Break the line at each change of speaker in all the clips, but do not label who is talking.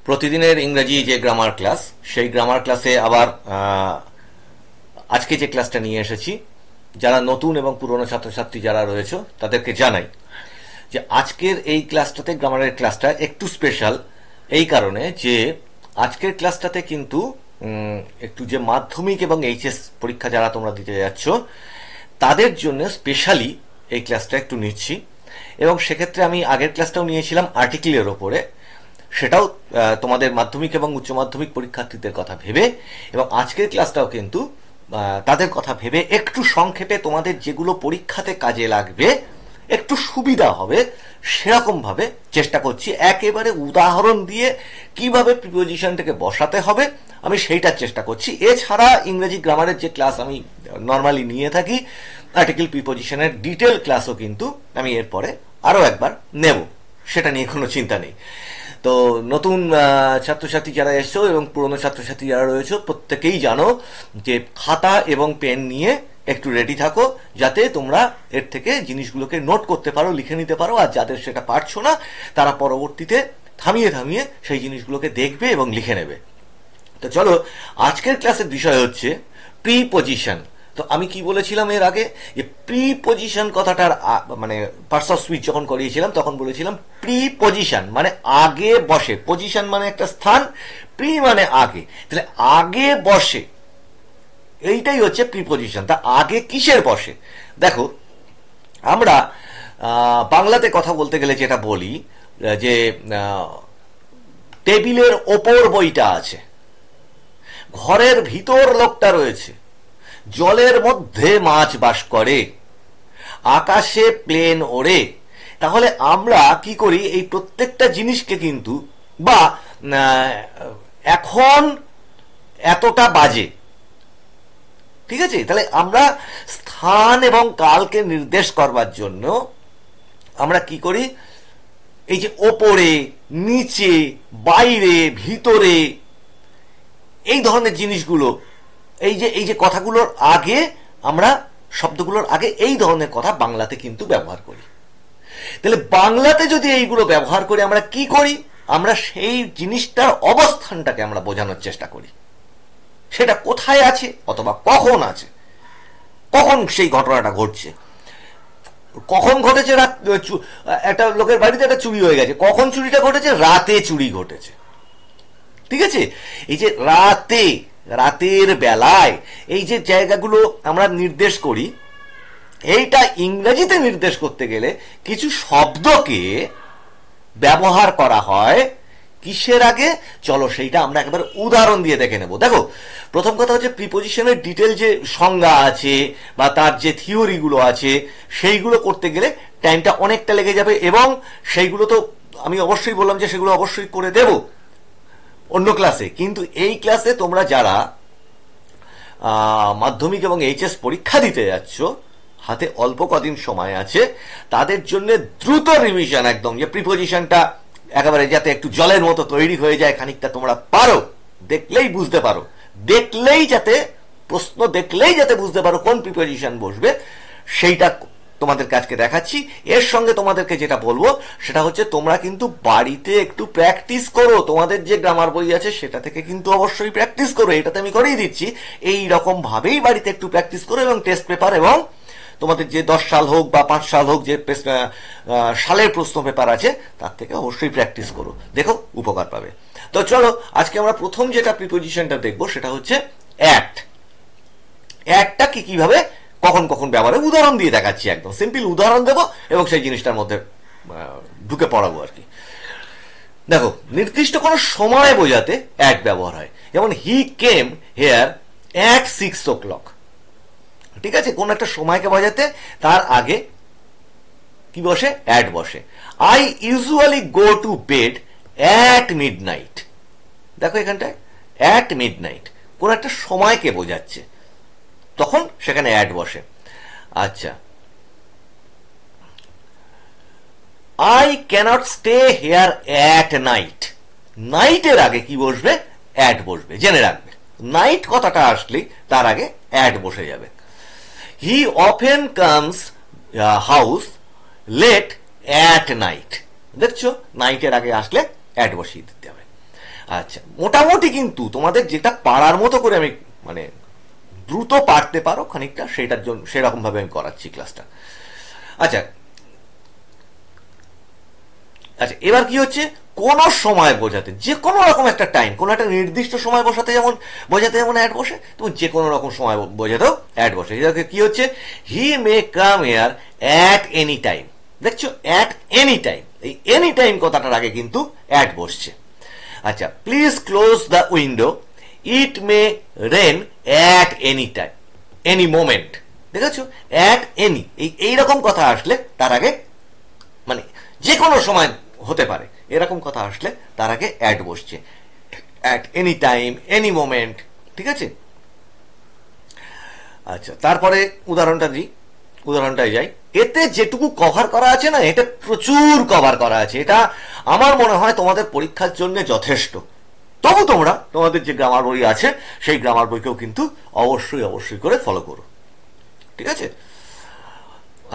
প্রতিদিনের ইংরেজি যে গ্রামার ক্লাস, সেই গ্রামার ক্লাসে আবার আজকে যে ক্লাসটা নিয়ে এসেছি, যারা নতুন এবং পুরনো ছাত্রছাত্রী যারা রয়েছে তাদেরকে জানাই যে আজকের এই ক্লাসটাতে, গ্রামারের ক্লাসটা একটু স্পেশাল এই কারণে যে আজকের ক্লাসটাতে কিন্তু একটু যে মাধ্যমিক এবং এইচএস পরীক্ষা যারা তোমরা দিতে যাচ্ছ তাদের জন্য স্পেশালি এই ক্লাসটা একটু নিচ্ছি। এবং সেক্ষেত্রে আমি আগের ক্লাসটাও নিয়েছিলাম আর্টিকেলের ওপরে, সেটাও তোমাদের মাধ্যমিক এবং উচ্চ মাধ্যমিক পরীক্ষার্থীদের কথা ভেবে, এবং আজকের ক্লাসটাও কিন্তু তাদের কথা ভেবে একটু সংক্ষেপে তোমাদের যেগুলো পরীক্ষাতে কাজে লাগবে, একটু সুবিধা হবে সেরকম ভাবে চেষ্টা করছি। একেবারে উদাহরণ দিয়ে কিভাবে প্রিপোজিশনটাকে বসাতে হবে আমি সেইটার চেষ্টা করছি। এছাড়া ইংরেজি গ্রামারের যে ক্লাস আমি নর্মালি নিয়ে থাকি, আর্টিকেল প্রিপোজিশনের ডিটেল ক্লাসও কিন্তু আমি এরপরে আরও একবার নেব, সেটা নিয়ে কোনো চিন্তা নেই। তো নতুন ছাত্রছাত্রী যারা এসছো এবং পুরনো ছাত্রছাত্রী যারা রয়েছে প্রত্যেকেই জানো যে খাতা এবং পেন নিয়ে একটু রেডি থাকো, যাতে তোমরা এর থেকে জিনিসগুলোকে নোট করতে পারো, লিখে নিতে পারো। আর যাদের সেটা পারছো না তারা পরবর্তীতে থামিয়ে থামিয়ে সেই জিনিসগুলোকে দেখবে এবং লিখে নেবে। তো চলো, আজকের ক্লাসের বিষয় হচ্ছে প্রিপোজিশন। তো আমি কি বলেছিলাম এর আগে, যে প্রিপোজিশন কথাটার মানে পার্টস অফ স্পিচ যখন করিয়েছিলাম তখন বলেছিলাম প্রিপোজিশন মানে আগে বসে, পজিশন মানে একটা স্থান, প্রি মানে আগে, তাহলে আগে বসে, এইটাই হচ্ছে প্রিপোজিশন। তা আগে কিসের বসে? দেখো, আমরা বাংলাতে কথা বলতে গেলে যেটা বলি যে টেবিলের ওপর বইটা আছে, ঘরের ভিতর লোকটা রয়েছে, জলের মধ্যে মাছ বাস করে, আকাশে প্লেন ওড়ে। তাহলে আমরা কি করি, এই প্রত্যেকটা জিনিসকে কিন্তু, বা এখন এতটা বাজে, ঠিক আছে, তাহলে আমরা স্থান এবং কালকে নির্দেশ করবার জন্য আমরা কি করি, এই যে ওপরে, নিচে, বাইরে, ভিতরে, এই ধরনের জিনিসগুলো, এই যে কথাগুলোর আগে, আমরা শব্দগুলোর আগে এই ধরনের কথা বাংলাতে কিন্তু ব্যবহার করি। তাহলে বাংলাতে যদি এইগুলো ব্যবহার করে আমরা কি করি, আমরা সেই জিনিসটার অবস্থানটাকে আমরা বোঝানোর চেষ্টা করি, সেটা কোথায় আছে অথবা কখন আছে, কখন সেই ঘটনাটা ঘটছে। কখন ঘটেছে, একটা লোকের বাড়িতে একটা চুরি হয়ে গেছে, কখন চুরিটা ঘটেছে, রাতে চুরি ঘটেছে, ঠিক আছে। এই যে রাতের বেলায় এই যে জায়গাগুলো আমরা নির্দেশ করি, এইটা ইংরেজিতে নির্দেশ করতে গেলে কিছু শব্দকে ব্যবহার করা হয় কিসের আগে, চলো সেইটা আমরা একেবারে উদাহরণ দিয়ে দেখে নেব। দেখো, প্রথম কথা হচ্ছে প্রিপোজিশনের ডিটেল যে সংজ্ঞা আছে বা তার যে থিওরিগুলো আছে সেইগুলো করতে গেলে টাইমটা অনেকটা লেগে যাবে, এবং সেইগুলো তো আমি অবশ্যই বললাম যে সেগুলো অবশ্যই করে দেব অন্য ক্লাসে। কিন্তু এই ক্লাসে তোমরা যারা মাধ্যমিক এবং এইচএস পরীক্ষা দিতে যাচ্ছ, হাতে অল্প কদিন সময় আছে, তাদের জন্য দ্রুত রিভিশন, একদম যে প্রিপোজিশনটা একেবারে যাতে একটু জলের মতো তৈরি হয়ে যায়, খানিকটা তোমরা পারো, দেখলেই বুঝতে পারো, দেখলেই যাতে প্রশ্ন দেখলেই যাতে বুঝতে পারো কোন প্রিপোজিশন বসবে, সেইটা তোমাদের কাজকে দেখাচ্ছি। এর সঙ্গে তোমাদেরকে যেটা বলবো সেটা হচ্ছে তোমরা কিন্তু বাড়িতে একটু প্র্যাকটিস করো, তোমাদের যে গ্রামার বই আছে সেটা থেকে কিন্তু অবশ্যই প্র্যাকটিস করো, এটাতে আমি করেই দিচ্ছি। এই রকম ভাবেই বাড়িতে একটু প্র্যাকটিস করো, এবং টেস্ট পেপার এবং তোমাদের যে 10 সাল হোক বা 5 সাল হোক যে সালের প্রশ্ন পেপার আছে তার থেকে অবশ্যই প্র্যাকটিস করো, দেখো উপকার পাবে। তো চলো, আজকে আমরা প্রথম যেটা প্রিপোজিশনটা দেখবো সেটা হচ্ছে অ্যাটটা কি কিভাবে কখন কখন ব্যবহারে উদাহরণ দিয়ে দেখাচ্ছি, একদম সিম্পল উদাহরণ দেবো এবং সেই জিনিসটার মধ্যে ঢুকে পড়াবো আর কি। দেখো, নির্দিষ্ট কোনো সময় বোঝাতে অ্যাট ব্যবহার হয়, যেমন হি কেম হেয়ার অ্যাট 6 o'clock, ঠিক আছে, কোন একটা সময়কে বোঝাতে তার আগে কি বসে, অ্যাট বসে। I usually go to bed at midnight, দেখো এখানটায় অ্যাট মিডনাইট কোন একটা সময়কে বোঝাচ্ছে, তখন সেখানে অ্যাট বসে। আচ্ছা, I cannot stay here at night, নাইটের আগে কি বসবে, অ্যাট বসবে, জেনে রাখবে, নাইট কথাটা আসলে তার আগে অ্যাট বসে যাবে। He often comes house late at night, দেখছো নাইটের আগে আসলে অ্যাট বসিয়ে দিতে হবে। আচ্ছা, মোটামুটি কিন্তু তোমাদের যেটা পারার মতো করে আমি মানে দ্রুত পারতে পারো খানিকটা, সেটার জন্য সেরকম ভাবে আমি করাচ্ছি ক্লাসটা। আচ্ছা আচ্ছা, এবার কি হচ্ছে, কোন সময় বোঝাতে, যে কোনো রকম একটা টাইম, কোন একটা নির্দিষ্ট সময় বসাতে যেমন বোঝাতে যেমন অ্যাড বসে, তুমি যে কোনো রকম সময় বোঝাতেও অ্যাড বসে। এটাকে কি হচ্ছে, he may come here at any time. দেখছো, অ্যাট এনি টাইম, এই এনি টাইম কথাটার আগে কিন্তু অ্যাড বসছে। আচ্ছা, please close the window, it may rain at any time, any moment. দেখেছো, অ্যাট এনি, এইরকম কথা আসলে তার আগে, মানে যে কোনো সময় হতে পারে এরকম কথা আসলে তার আগে অ্যাড বসছে, at any time, any moment. ঠিক আছে। আচ্ছা, তারপরে উদাহরণটায় যাই। এতে যেটুকু কভার করা আছে না, এটা প্রচুর কভার করা আছে, এটা আমার মনে হয় তোমাদের পরীক্ষার জন্য যথেষ্ট। তবু তোমরা তোমাদের যে গ্রামার বই আছে সেই গ্রামার বইকেও কিন্তু অবশ্যই অবশ্যই করে ফলো করো। ঠিক আছে।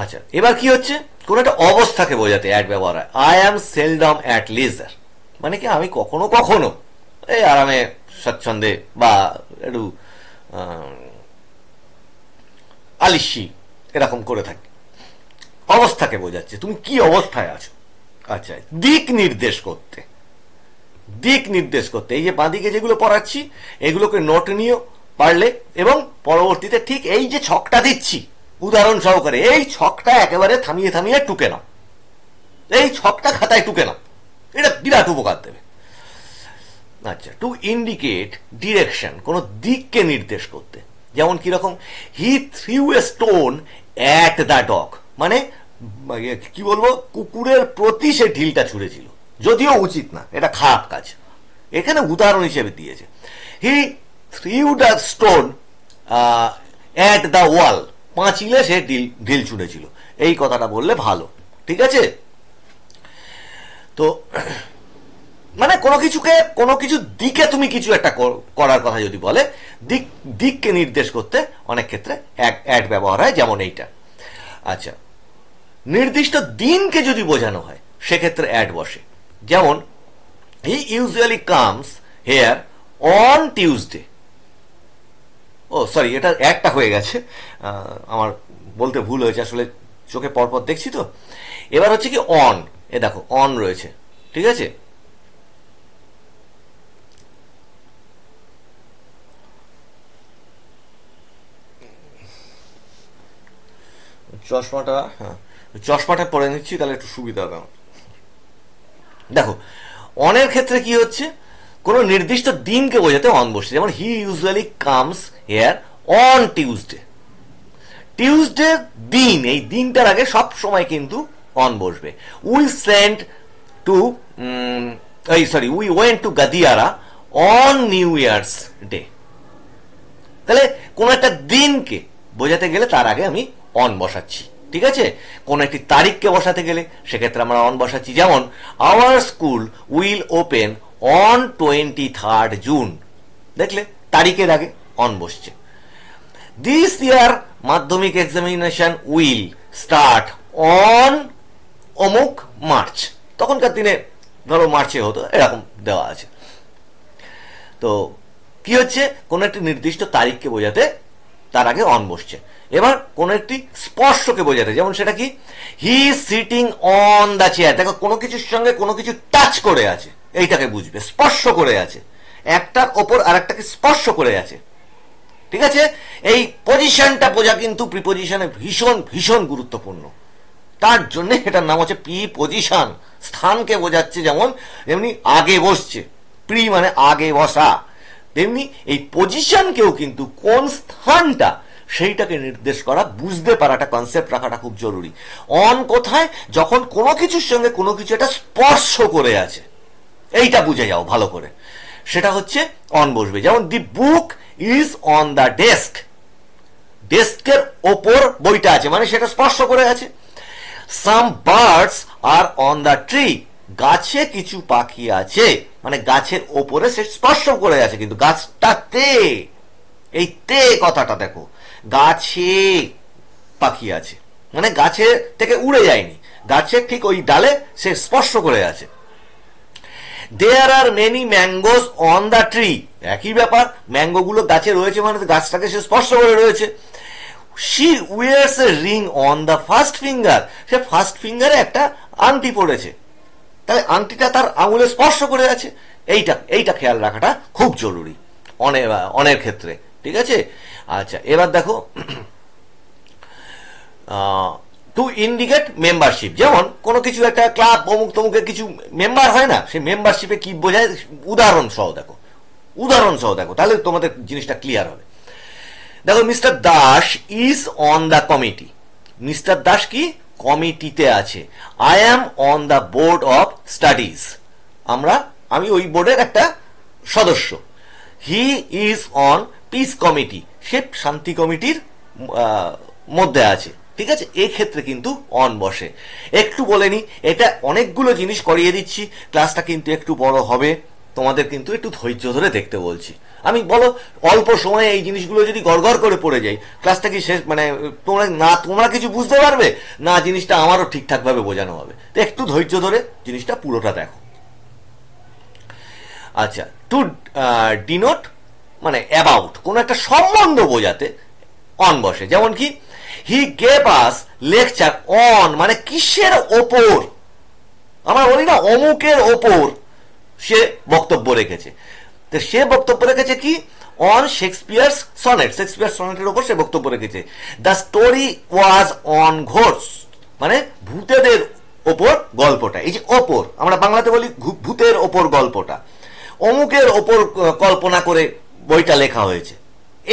আচ্ছা, এবার কি হচ্ছে, কোন একটা অবস্থাকে বোঝাতে অ্যাড ব্যবহার হয়। আই অ্যাম সেলডম অ্যাট লিজার, মানে কি আমি কখনো কখনো এই আরামে স্বচ্ছন্দে বা একটু আলিশি এরকম করে থাকি। অবস্থাকে বোঝাচ্ছে, তুমি কি অবস্থায় আছো। আচ্ছা, দিক নির্দেশ করতে, এই যে বাঁদিকে যেগুলো পড়াচ্ছি এগুলোকে নোট নিও পারলে, এবং পরবর্তীতে ঠিক এই যে ছকটা দিচ্ছি উদাহরণ সহকারে, এই ছকটা একেবারে থামিয়ে থামিয়ে টুকে নাও, এই ছকটা খাতায় টুকে নাও, এটা বিরাট উপকার দেবে। আচ্ছা, টু ইন্ডিকেট ডিরেকশন, কোন দিককে নির্দেশ করতে, যেমন কিরকম, he threw a stone at the dog, মানে কি বলবো, কুকুরের প্রতি সে ঢিলটা ছুঁড়েছিল, যদিও উচিত না, এটা খারাপ কাজ, এখানে উদাহরণ হিসেবে দিয়েছে। He threw the stone at the wall, পাঁচিলে সে ঢিল ছুঁড়েছিল, এই কথাটা বললে ভালো। ঠিক আছে। তো মানে কোনো কিছু দিকে তুমি কিছু একটা করার কথা যদি বলে, দিককে নির্দেশ করতে অনেক ক্ষেত্রে অ্যাড ব্যবহার হয়, যেমন এইটা। আচ্ছা, নির্দিষ্ট দিনকে যদি বোঝানো হয় সেক্ষেত্রে অ্যাড বসে, যেমন he usually comes here on Tuesday. Oh sorry, এটা একটা হয়ে গেছে, আমার বলতে ভুল হয়েছে, আসলে চোখে পরপর দেখছি তো। এবার হচ্ছে কি অন, এ দেখো অন রয়েছে। ঠিক আছে। চশমাটা, হ্যাঁ চশমাটা পরে নিচ্ছি তাহলে একটু সুবিধা হবে আমার। দেখো, অনের ক্ষেত্রে কি হচ্ছে, কোন নির্দিষ্ট দিনকে বোঝাতে অন বসছে, যেমন he usually comes here on Tuesday. Tuesday দিন, এই দিনটার আগে সব সময় কিন্তু অন বসবে। We sent to we went to Gadiara on New Year's Day. তাহলে কোন একটা দিনকে বোঝাতে গেলে তার আগে আমি অন বসাচ্ছি। ঠিক আছে। কোন একটি তারিখকে বসাতে গেলে সেক্ষেত্রে আমরা অন বসাচ্ছি, যেমন our school will open on 23 June. দেখলে তারিখের আগে অন বসছে। দিস ইয়ার মাধ্যমিক এক্সামিনেশন উইল স্টার্ট অন অমুক মার্চ, তখনকার দিনে ধরো মার্চে হতো, এরকম দেওয়া আছে। তো কি হচ্ছে, কোন একটি নির্দিষ্ট তারিখকে বোঝাতে তার আগে অন বসছে। এবার কোন একটি স্পর্শকে বোঝাতে, যেমন সেটা কি, হি সিটিং অন দ্য চেয়ার। দেখো, কোনো কিছুর সঙ্গে কোনো কিছু টাচ করে আছে, এইটাকে বুঝবে, স্পর্শ করে আছে, একটার ওপর আর একটাকে স্পর্শ করে আছে। ঠিক আছে। এই পজিশনটা বোঝা কিন্তু প্রিপোজিশনে ভীষণ ভীষণ গুরুত্বপূর্ণ, তার জন্য এটার নাম হচ্ছে প্রি পজিশন। স্থানকে বোঝাচ্ছে যেমন, এমনি আগে বসছে, প্রি মানে আগে বসা, তেমনি এই পজিশনকেও কিন্তু কোন স্থানটা সেইটাকে নির্দেশ করা, বুঝতে পারাটা, কনসেপ্ট রাখাটা খুব জরুরি। অন কোথায়, যখন কোনো কিছুর সঙ্গে কোনো কিছু একটা স্পর্শ করে আছে, এইটা বুঝে যাও ভালো করে, সেটা হচ্ছে অন বসবে। যেমন the book is on the desk, ডেস্কের ওপর বইটা আছে, মানে সেটা স্পর্শ করে আছে। Some birds are on the tree, গাছে কিছু পাখি আছে, মানে গাছের ওপরে সে স্পর্শ করে আছে, কিন্তু গাছটাতে, এই তে কথাটা দেখো, গাছে পাখি আছে, মানে গাছে থেকে উড়ে যায়নি, গাছের ঠিক ওই ডালে সে স্পর্শ করে আছে। There are many mangoes on the tree, একই ব্যাপার, ম্যাঙ্গো গুলো গাছে রয়েছে মানে গাছটাকে সে স্পর্শ করে রয়েছে। She wears a ring on the first finger, সে ফার্স্ট ফিঙ্গারে একটা আংটি পড়েছে, তাহলে আংটিটা তার আঙুলে স্পর্শ করে আছে। এইটা খেয়াল রাখাটা খুব জরুরি অনেক ক্ষেত্রে, ঠিক আছে। আচ্ছা, এবার দেখো টু ইন্ডিকেট মেম্বারশিপ, যেমন কোনো কিছু একটা ক্লাব অমুক তমুকের কিছু মেম্বার হয় না, সেই মেম্বারশিপে কি বোঝায় উদাহরণ সহ দেখো, তাহলে তোমাদের জিনিসটা ক্লিয়ার হবে। দেখো, mister Das is on the committee, mister Das কি কমিটিতে আছে। I am on the board of studies, আমি ওই বোর্ডের একটা সদস্য। He is on peace committee, সে শান্তি কমিটির মধ্যে আছে, ঠিক আছে। এই ক্ষেত্রে কিন্তু অন বসে। একটু বলে নি, এটা অনেকগুলো জিনিস করিয়ে দিচ্ছি, ক্লাসটা কিন্তু একটু বড় হবে, তোমাদের কিন্তু একটু ধৈর্য ধরে দেখতে বলছি। আমি বলো অল্প সময়ে এই জিনিসগুলো যদি গড়গড় করে পড়ে যাই, ক্লাসটা কি শেষ, মানে তোমরা কিছু বুঝতে পারবে না, জিনিসটা আমারও ঠিকঠাক ভাবে বোঝানো হবে। তো একটু ধৈর্য ধরে জিনিসটা পুরোটা দেখো। আচ্ছা, টু ডিনোট মানে অ্যাবাউট, কোন একটা সম্বন্ধ বোঝাতে অন বসে। যেমন কি he gave us lecture on, মানে কিসের ওপর, আমরা বলি না অমুকের ওপর সে বক্তব্য রেখেছে, তো সে বক্তব্য রেখেছে কি অন শেক্সপিয়ার্স সনেট, শেক্সপিয়ার সনেটের ওপর সে বক্তব্য রেখেছে। The story was on ghost, মানে ভূতেদের ওপর গল্পটা, এই যে ওপর আমরা বাংলাতে বলি ভূতের ওপর গল্পটা, অমুকের ওপর কল্পনা করে বইটা লেখা হয়েছে,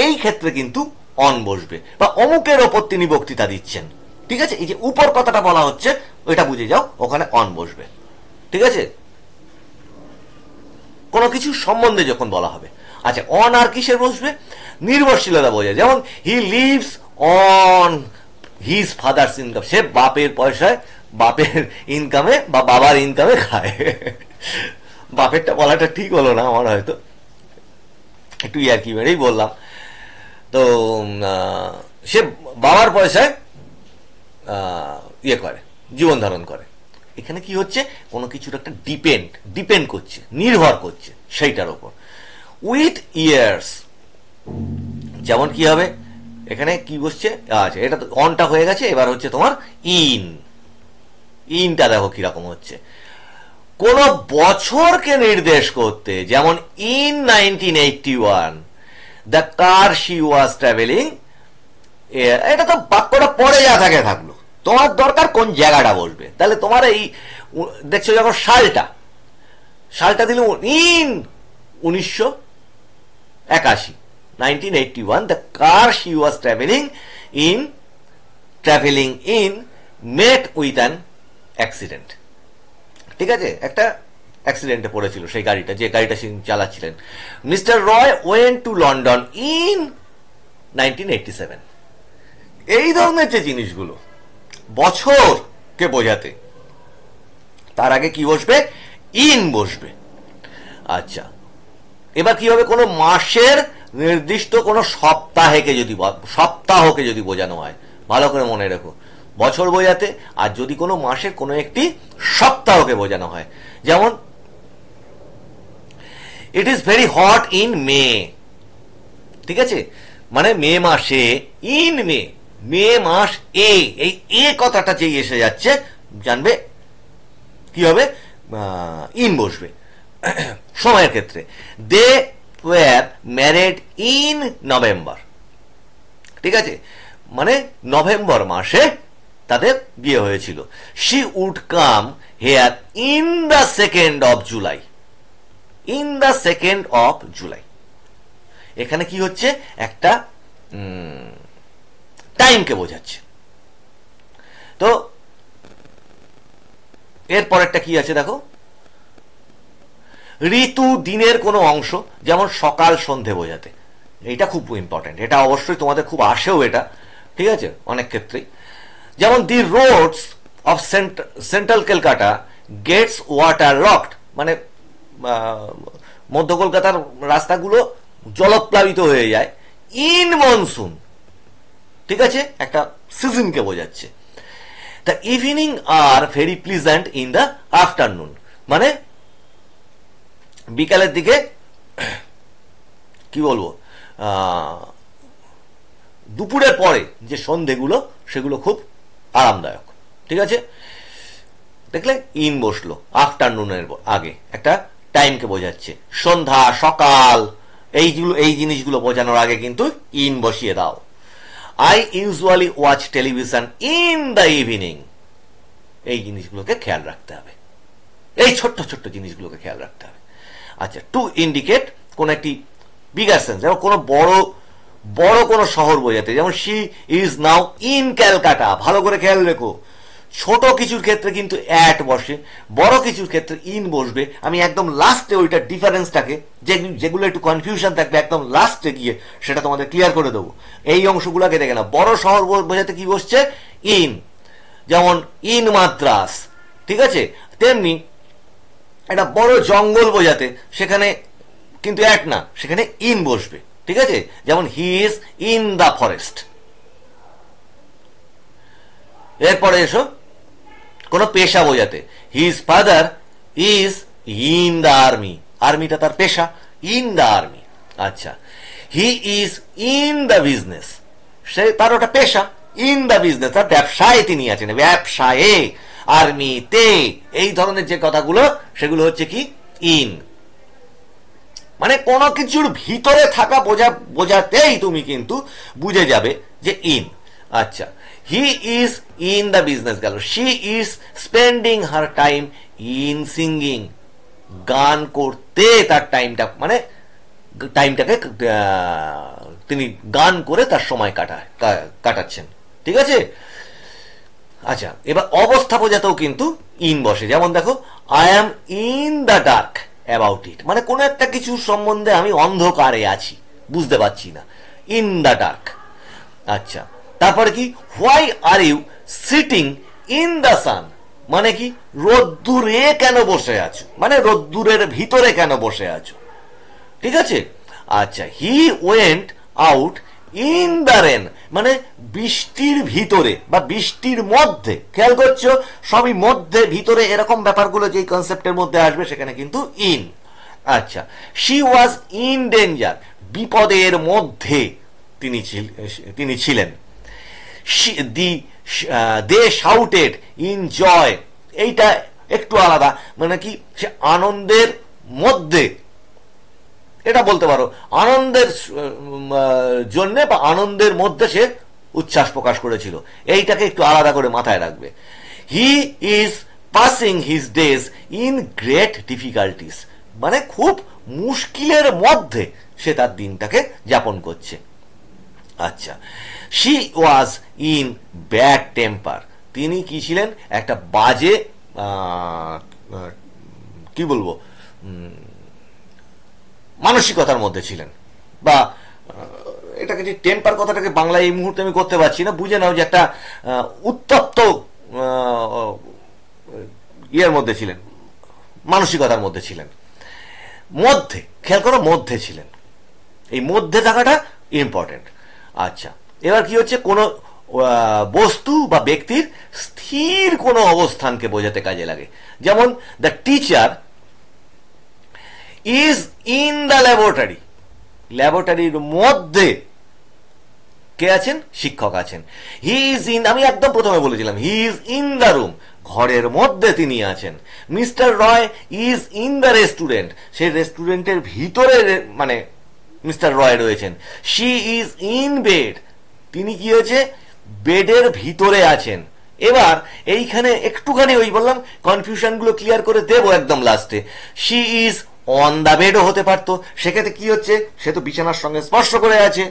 এই ক্ষেত্রে কিন্তু অন বসবে, বা অমুকের ওপর তিনি বক্তৃতা দিচ্ছেন, ঠিক আছে। এই যে উপর কথাটা বলা হচ্ছে ওইটা বুঝে যাও, ওখানে অন বসবে, ঠিক আছে, কোনো কিছু সম্বন্ধে যখন বলা হবে। আচ্ছা, অন আর কিসের বসবে, নির্ভরশীলতা বোঝায়। যেমন he lives on his father's income, সে বাপের পয়সায় বাপের ইনকামে বা বাবার ইনকামে খায়। বাপেরটা বলাটা ঠিক হলো না আমার, হয়তো একটু ইয়ার্কি মেরেই বললাম। তো সে বাবার পয়সায় ইয়ে করে, জীবন ধারণ করে। এখানে কি হচ্ছে, কোনো কিছুর একটা ডিপেন্ড করছে, নির্ভর করছে সেইটার ওপর। উইথ ইয়ার্স, যেমন কি হবে এখানে কি বসছে, আচ্ছা এটা তো অনটা হয়ে গেছে, এবার হচ্ছে তোমার ইনটা দেখো কিরকম হচ্ছে, কোন বছরকে নির্দেশ করতে। যেমন in 1981 the car she was travelling, এটা তো বাক্যটা পরে যা থাকে থাকলো, তোমার দরকার কোন জায়গাটা বসবে। তাহলে তোমার এই দেখছো যখন সালটা দিল in 1981, 1981 the car she was travelling in mate with an accident, ঠিক আছে, একটা অ্যাক্সিডেন্টে পড়েছিল সেই গাড়িটা, যে গাড়িটা চালাচ্ছিলেন। Mister Roy went to London in 1987, এই ধরনের যে জিনিসগুলো বছরকে বোঝাতে, তার আগে কি বসবে, ইন বসবে। আচ্ছা, এবার কি হবে, কোনো মাসের নির্দিষ্ট কোনো সপ্তাহকে যদি বোঝানো হয়, ভালো করে মনে রেখো, বছর বোঝাতে, আর যদি কোনো মাসের কোনো একটি সপ্তাহকে বোঝানো হয়, যেমন it is very hot in May, ঠিক আছে, মানে মে মাসে, ইন মে মাস, এই কথাটা যেই এসে যাচ্ছে জানবে কি হবে, ইন বসবে। সময়ের ক্ষেত্রে they were married in November, ঠিক আছে, মানে নভেম্বর মাসে তাদের বিয়ে হয়েছিল। She would come here in the 2nd of July, এখানে কি হচ্ছে, একটা টাইমকে বোঝাচ্ছে। তো এর পরেরটা কি আছে দেখো, ঋতু দিনের কোনো অংশ, যেমন সকাল সন্ধে বোঝাতে, এটা খুব ইম্পর্টেন্ট, এটা অবশ্যই তোমাদের খুব আসেও এটা, ঠিক আছে, অনেক ক্ষেত্রেই। যেমন the roads of central Kolkata gets water locked, মানে মধ্য কলকাতার রাস্তাগুলো জলপ্লাবিত হয়ে যায় ইন মনসুন, ঠিক আছে, একটা সিজনকে বোঝাচ্ছে। The evening are very pleasant in the afternoon, মানে বিকালের দিকে কি বলবো, দুপুরের পরে যে সন্ধেগুলো সেগুলো খুব আরামদায়ক। ঠিক আছে, দেখলে ইন বসলো, আফটারনুনের আগে একটা টাইমকে বোঝাচ্ছে। সন্ধ্যা, সকাল, এই জিনিসগুলো বোঝানোর আগে কিন্তু ইন বসিয়ে দাও। I usually watch television in the evening. এই জিনিসগুলোকে খেয়াল রাখতে হবে, এই ছোট্ট ছোট্ট জিনিসগুলোকে খেয়াল রাখতে হবে। আচ্ছা, টু ইন্ডিকেট কোন একটি বিগার সেন্স, যেমন কোনো বড় কোনো শহর বোঝাতে, যেমন she is now in Calcutta. ভালো করে খেয়াল রেখো, ছোট কিছুর ক্ষেত্রে কিন্তু অ্যাট বসে, বড় কিছুর ক্ষেত্রে ইন বসবে। আমি একদম লাস্টে ওইটার ডিফারেন্সটাকে, যেগুলো একটু কনফিউশন থাকবে, একদম লাস্টে গিয়ে সেটা তোমাদের ক্লিয়ার করে দেবো। এই অংশগুলোকে দেখে না। বড় শহর বোঝাতে কি বসছে? ইন, যেমন ইন মাদ্রাস। ঠিক আছে, তেমনি একটা বড় জঙ্গল বোঝাতে সেখানে কিন্তু অ্যাট না, সেখানে ইন বসবে। ঠিক আছে, যেমন he is in the forest. এরপরে এসো কোন পেশা বোঝাতে, his father is in the army. আর্মিটা তার পেশা, ইন দ্য আর্মি। আচ্ছা, he is in the business, সে তার ওটা পেশা, ইন দ্য বিজনেস, তার ব্যবসায় তিনি আছেন, ব্যবসায়ে, আর্মিতে। এই ধরনের যে কথাগুলো সেগুলো হচ্ছে কি ইন, মানে কোনো কিছুর ভিতরে থাকা বোঝাতেই তুমি কিন্তু বুঝে যাবে যে ইন। আচ্ছা, he is in the business গেল। She is spending her time in singing. গান করতে তার টাইমটা, মানে টাইমটাকে তিনি গান করে তার সময় কাটাচ্ছেন। ঠিক আছে, আচ্ছা, এবার অবস্থা বোঝাতেও কিন্তু ইন বসে। যেমন দেখো, I am in the dark about it, মানে কোনো একটা কিছু সম্বন্ধে আমি অন্ধকারে আছি, বুঝতে পারছি না, ইন দ্য ডার্ক। আচ্ছা, তারপরে কি, why are you sitting in the sun, মানে কি রোদ্দুরে কেন বসে আছো, মানে রোদ্দুরের ভিতরে কেন বসে আছো। ঠিক আছে, আচ্ছা, he went out in the rain, মানে বৃষ্টির ভিতরে বা বৃষ্টির মধ্যে। খেয়াল করছো, সবই মধ্যে ভিতরে এরকম ব্যাপারগুলো যেই কনসেপ্টের মধ্যে আসবে সেখানে কিন্তু ইন। আচ্ছা, শি ওয়াজ ইন ডেঞ্জার, বিপদের মধ্যে তিনি ছিলেন। দে শাউটেড ইন জয়, এইটা একটু আলাদা, মানে কি সে আনন্দের মধ্যে, এটা বলতে পারো আনন্দের জন্য বা আনন্দের মধ্যে সে উচ্ছ্বাস প্রকাশ করেছিল। এইটাকে একটু আলাদা করে মাথায় রাখবে। He is passing his days in great difficulties, মানে খুব মুশকিলের মধ্যে সে তার দিনটাকে যাপন করছে। আচ্ছা, she was in bad temper, তিনি কি ছিলেন, একটা বাজে কি বলবো মানসিকতার মধ্যে ছিলেন। বা এটাকে যে টেম্পার কথাটাকে বাংলায় এই মুহূর্তে আমি করতে পারছি না, বুঝে নাও যে একটা উত্তপ্ত ইয়ের মধ্যে ছিলেন, মানসিকতার মধ্যে ছিলেন। মধ্যে, খেয়াল করো, মধ্যে ছিলেন, এই মধ্যে থাকাটা ইম্পর্টেন্ট। আচ্ছা, এবার কি হচ্ছে, কোনো বস্তু বা ব্যক্তির স্থির কোনো অবস্থানকে বোঝাতে কাজে লাগে। যেমন the teacher is in the laboratory, ল্যাবরেটরির মধ্যে কে আছেন, শিক্ষক আছেন। হি ইজ ইন, আমি একদম প্রথমে বলেছিলাম, হি ইজ ইন দ্য রুম, ঘরের মধ্যে তিনি আছেন। Mister Roy is in the restaurant, সেই রেস্টুরেন্টের ভিতরে মানে মিস্টার রয় রয়েছেন। শি ইজ ইন বেড, তিনি কি হয়েছে, বেডের ভিতরে আছেন। এবার এইখানে একটুখানি ওই বললাম কনফিউশনগুলো ক্লিয়ার করে দেবো একদম লাস্টে। শি ইজ অন দ্য বেডও হতে পারতো, সেক্ষেত্রে কি হচ্ছে, সে তো বিছানার সঙ্গে স্পর্শ করে আছে।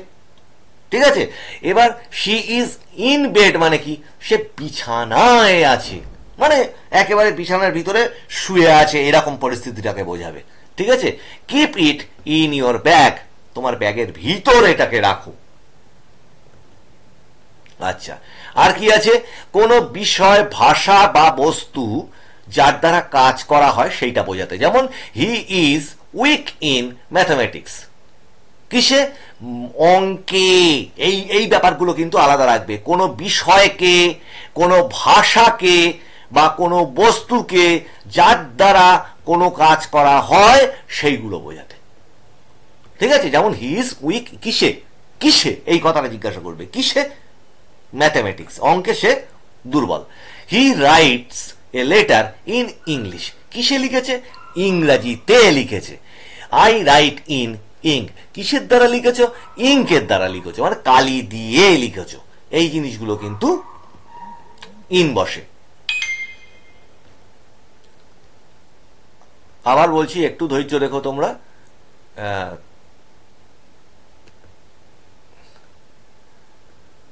ঠিক আছে, এবার শি ইজ ইন বেড মানে কি, সে বিছানায় আছে, মানে একেবারে বিছানার ভিতরে শুয়ে আছে, এরকম পরিস্থিতিটাকে বোঝাবে। ঠিক আছে, keep it in your bag, তোমার ব্যাগের ভিতর এটাকে রাখো। আচ্ছা, আর কি আছে, কোন বিষয়, ভাষা বা বস্তু যার দ্বারা কাজ করা হয় সেইটা বোঝাতে। যেমন he is weak in mathematics, কিসে, অঙ্কে। এই ব্যাপারগুলো কিন্তু আলাদা রাখবে। কোনো বিষয়কে, কোনো ভাষাকে
বা কোনো বস্তুকে যার দ্বারা কোনো কাজ করা হয় সেইগুলো বোঝাতে। ঠিক আছে, যেমন হি ইজ উইক কিসে, কিসে এই কথাটা জিজ্ঞাসা করবে, কিসে, ম্যাথমেটিক্স, অঙ্কে সে দুর্বল। He writes a letter in English, কিসে লিখেছে, ইংরাজিতে লিখেছে। আই রাইট ইন ইঙ্ক, কিসের দ্বারা লিখেছ, ইঙ্কের দ্বারা লিখেছ, মানে কালি দিয়ে লিখেছ। এই জিনিসগুলো কিন্তু ইন বসে। আবার বলছি, একটু ধৈর্য রেখো তোমরা।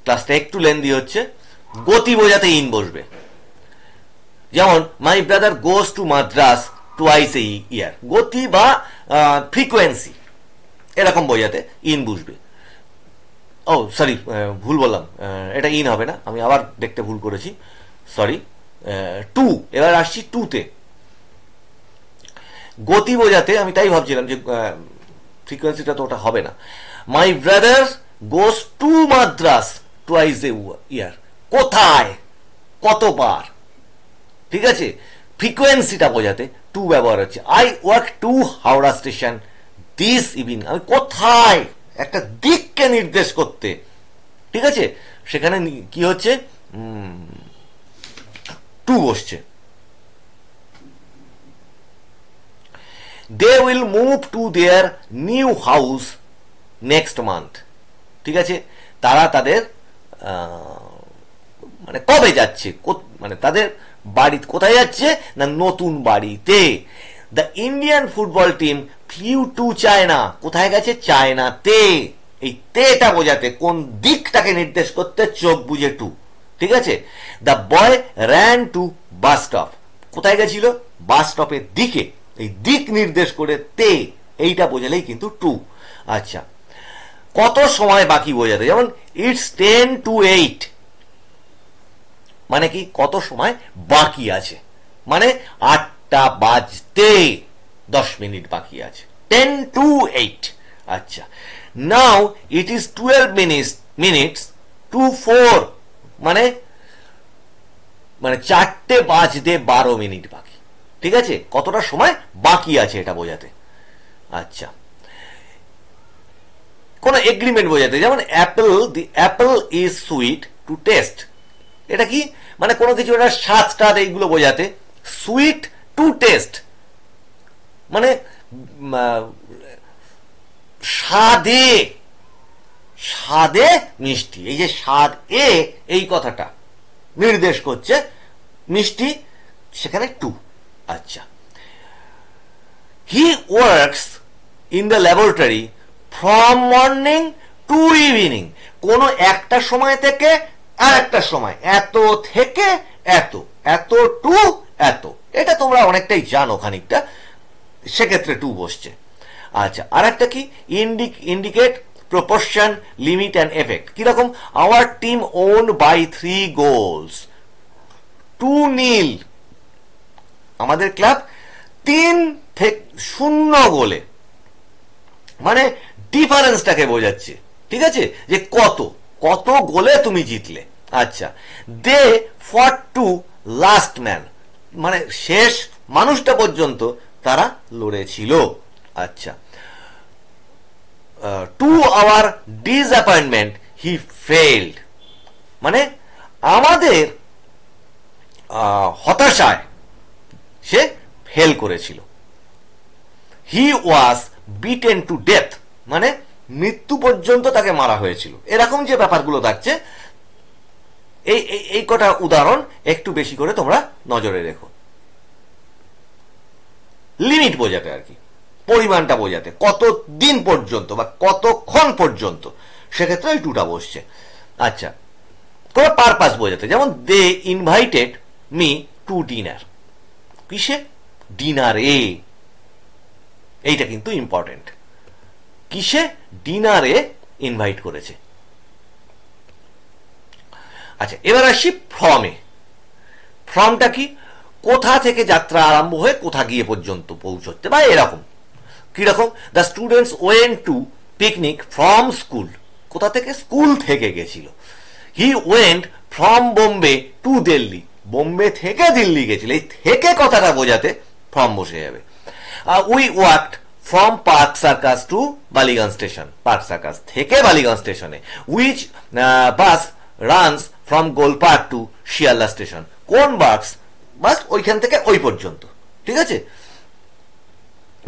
ক্লাসটা একটু লেন্দি হচ্ছে। গতি বোঝাতে ইন বসবে, যেমন my brother goes to Madras twice a year, গতি বা ফ্রিকোয়েন্সি এরকম বোঝাতে ইন বসবে। ও সরি, ভুল বললাম, এটা ইন হবে না, আমি আবার দেখতে ভুল করেছি, সরি। টু, এবার আসছি টুতে। গতি বোঝাতে আমি তাই ভাবছিলাম যে ফ্রিকোয়েন্সিটা তো ওটা হবে না। My brother goes to Madras twice a year, কোথায়, কতবার। ঠিক আছে, ফ্রিকোয়েন্সিটা বোঝাতে টু ব্যবহার হচ্ছে। I walk to Howrah station this evening, আমি কোথায়, একটা দিককে নির্দেশ করতে। ঠিক আছে, সেখানে কি হচ্ছে, টু বসছে। They will move to their new house next month. ঠিক আছে, তারা তাদের মানে কবে যাচ্ছে, মানে তাদের বাড়ি কোথায় যাচ্ছে না, নতুন বাড়িতে। The Indian football team flew to China, কোথায় গেছে, চায়নাতে। এই তেটা বোঝাতে কোন দিকটাকে নির্দেশ করতে চোখ বুঝে টু। ঠিক আছে, the boy ran to bus stop, কোথায় গেছিল, বাস স্টপের দিকে। এই দিক নির্দেশ করে তে, এইটা বোঝালেই কিন্তু টু। আচ্ছা, কত সময় বাকি বোঝাতে, যেমন ইটস 10 to 8, মানে কি কত সময় বাকি আছে, মানে 8টা বাজতে 10 মিনিট বাকি আছে, 10 to 8। আচ্ছা, নাও ইট ইজ 12 minutes to 4, মানে 4টে বাজতে 12 মিনিট বাকি। ঠিক আছে, কতটা সময় বাকি আছে এটা বোঝাতে। আচ্ছা, কোন এগ্রিমেন্ট বোঝাতে, যেমন the apple is sweet to taste, এটা কি, মানে কোনো কিছু একটা স্বাদ এইগুলো বোঝাতে। সুইট টু টেস্ট মানে স্বাদে, স্বাদে মিষ্টি, এই যে স্বাদ এ এই কথাটা নির্দেশ করছে মিষ্টি, সেখানে টু। আচ্ছা, he works in the laboratory from morning to evening, কোন একটা সময় থেকে আর একটা সময়, এত থেকে এত, এত টু এত, এটা তোমরা অনেকটাই জানো খানিকটা, সেক্ষেত্রে টু বসছে। আচ্ছা, আর একটা কি, indicate proportion, limit and effect. কিরকম, our team won by 3 goals, 2-0, আমাদের ক্লাব 3-0 গোলে, মানে ডিফারেন্সটাকে বোঝাচ্ছে। ঠিক আছে, যে কত কত গোলে তুমি জিতলে। আচ্ছা, দে ফট টু লাস্ট ম্যান, মানে শেষ মানুষটা পর্যন্ত তারা লড়েছিল। আচ্ছা, to our disappointment he failed, মানে আমাদের হতাশায় সে ফেল করেছিল। He was beaten to death, মানে মৃত্যু পর্যন্ত তাকে মারা হয়েছিল। এরকম যে ব্যাপারগুলো থাকছে, এই কটা উদাহরণ একটু বেশি করে তোমরা নজরে রেখো। লিমিট বোঝাতে আর কি, পরিমাণটা বোঝাতে, কত দিন পর্যন্ত বা কতক্ষণ পর্যন্ত, সেক্ষেত্রে ওই টুটা বসছে। আচ্ছা, কোনো পারপাস বোঝাতে, যেমন they invited me to dinner, কিসে, ডিনারে, এইটা কিন্তু ইম্পর্টেন্ট, কিসে, ডিনারে ইনভাইট করেছে। আচ্ছা, এবার আসি ফ্রমে। ফ্রমটা কি, কোথা থেকে যাত্রা আরম্ভ হয়ে কোথা গিয়ে পর্যন্ত পৌঁছতে, বা এরকম। কিরকম, the students went to picnic from school, কোথা থেকে, স্কুল থেকে গেছিল। He went from Bombay to Delhi, Bombay থেকে দিল্লি গেছিল, এই থেকে কথাটা বোঝাতে ফ্রম বসে যাবে। We walked from Park Circus to Ballygunge station, Park Circus থেকে বালিগঞ্জ স্টেশনে। Which bus runs from Golpark to Sealdah station, কোন বাস ওইখান থেকে ওই পর্যন্ত, ঠিক আছে,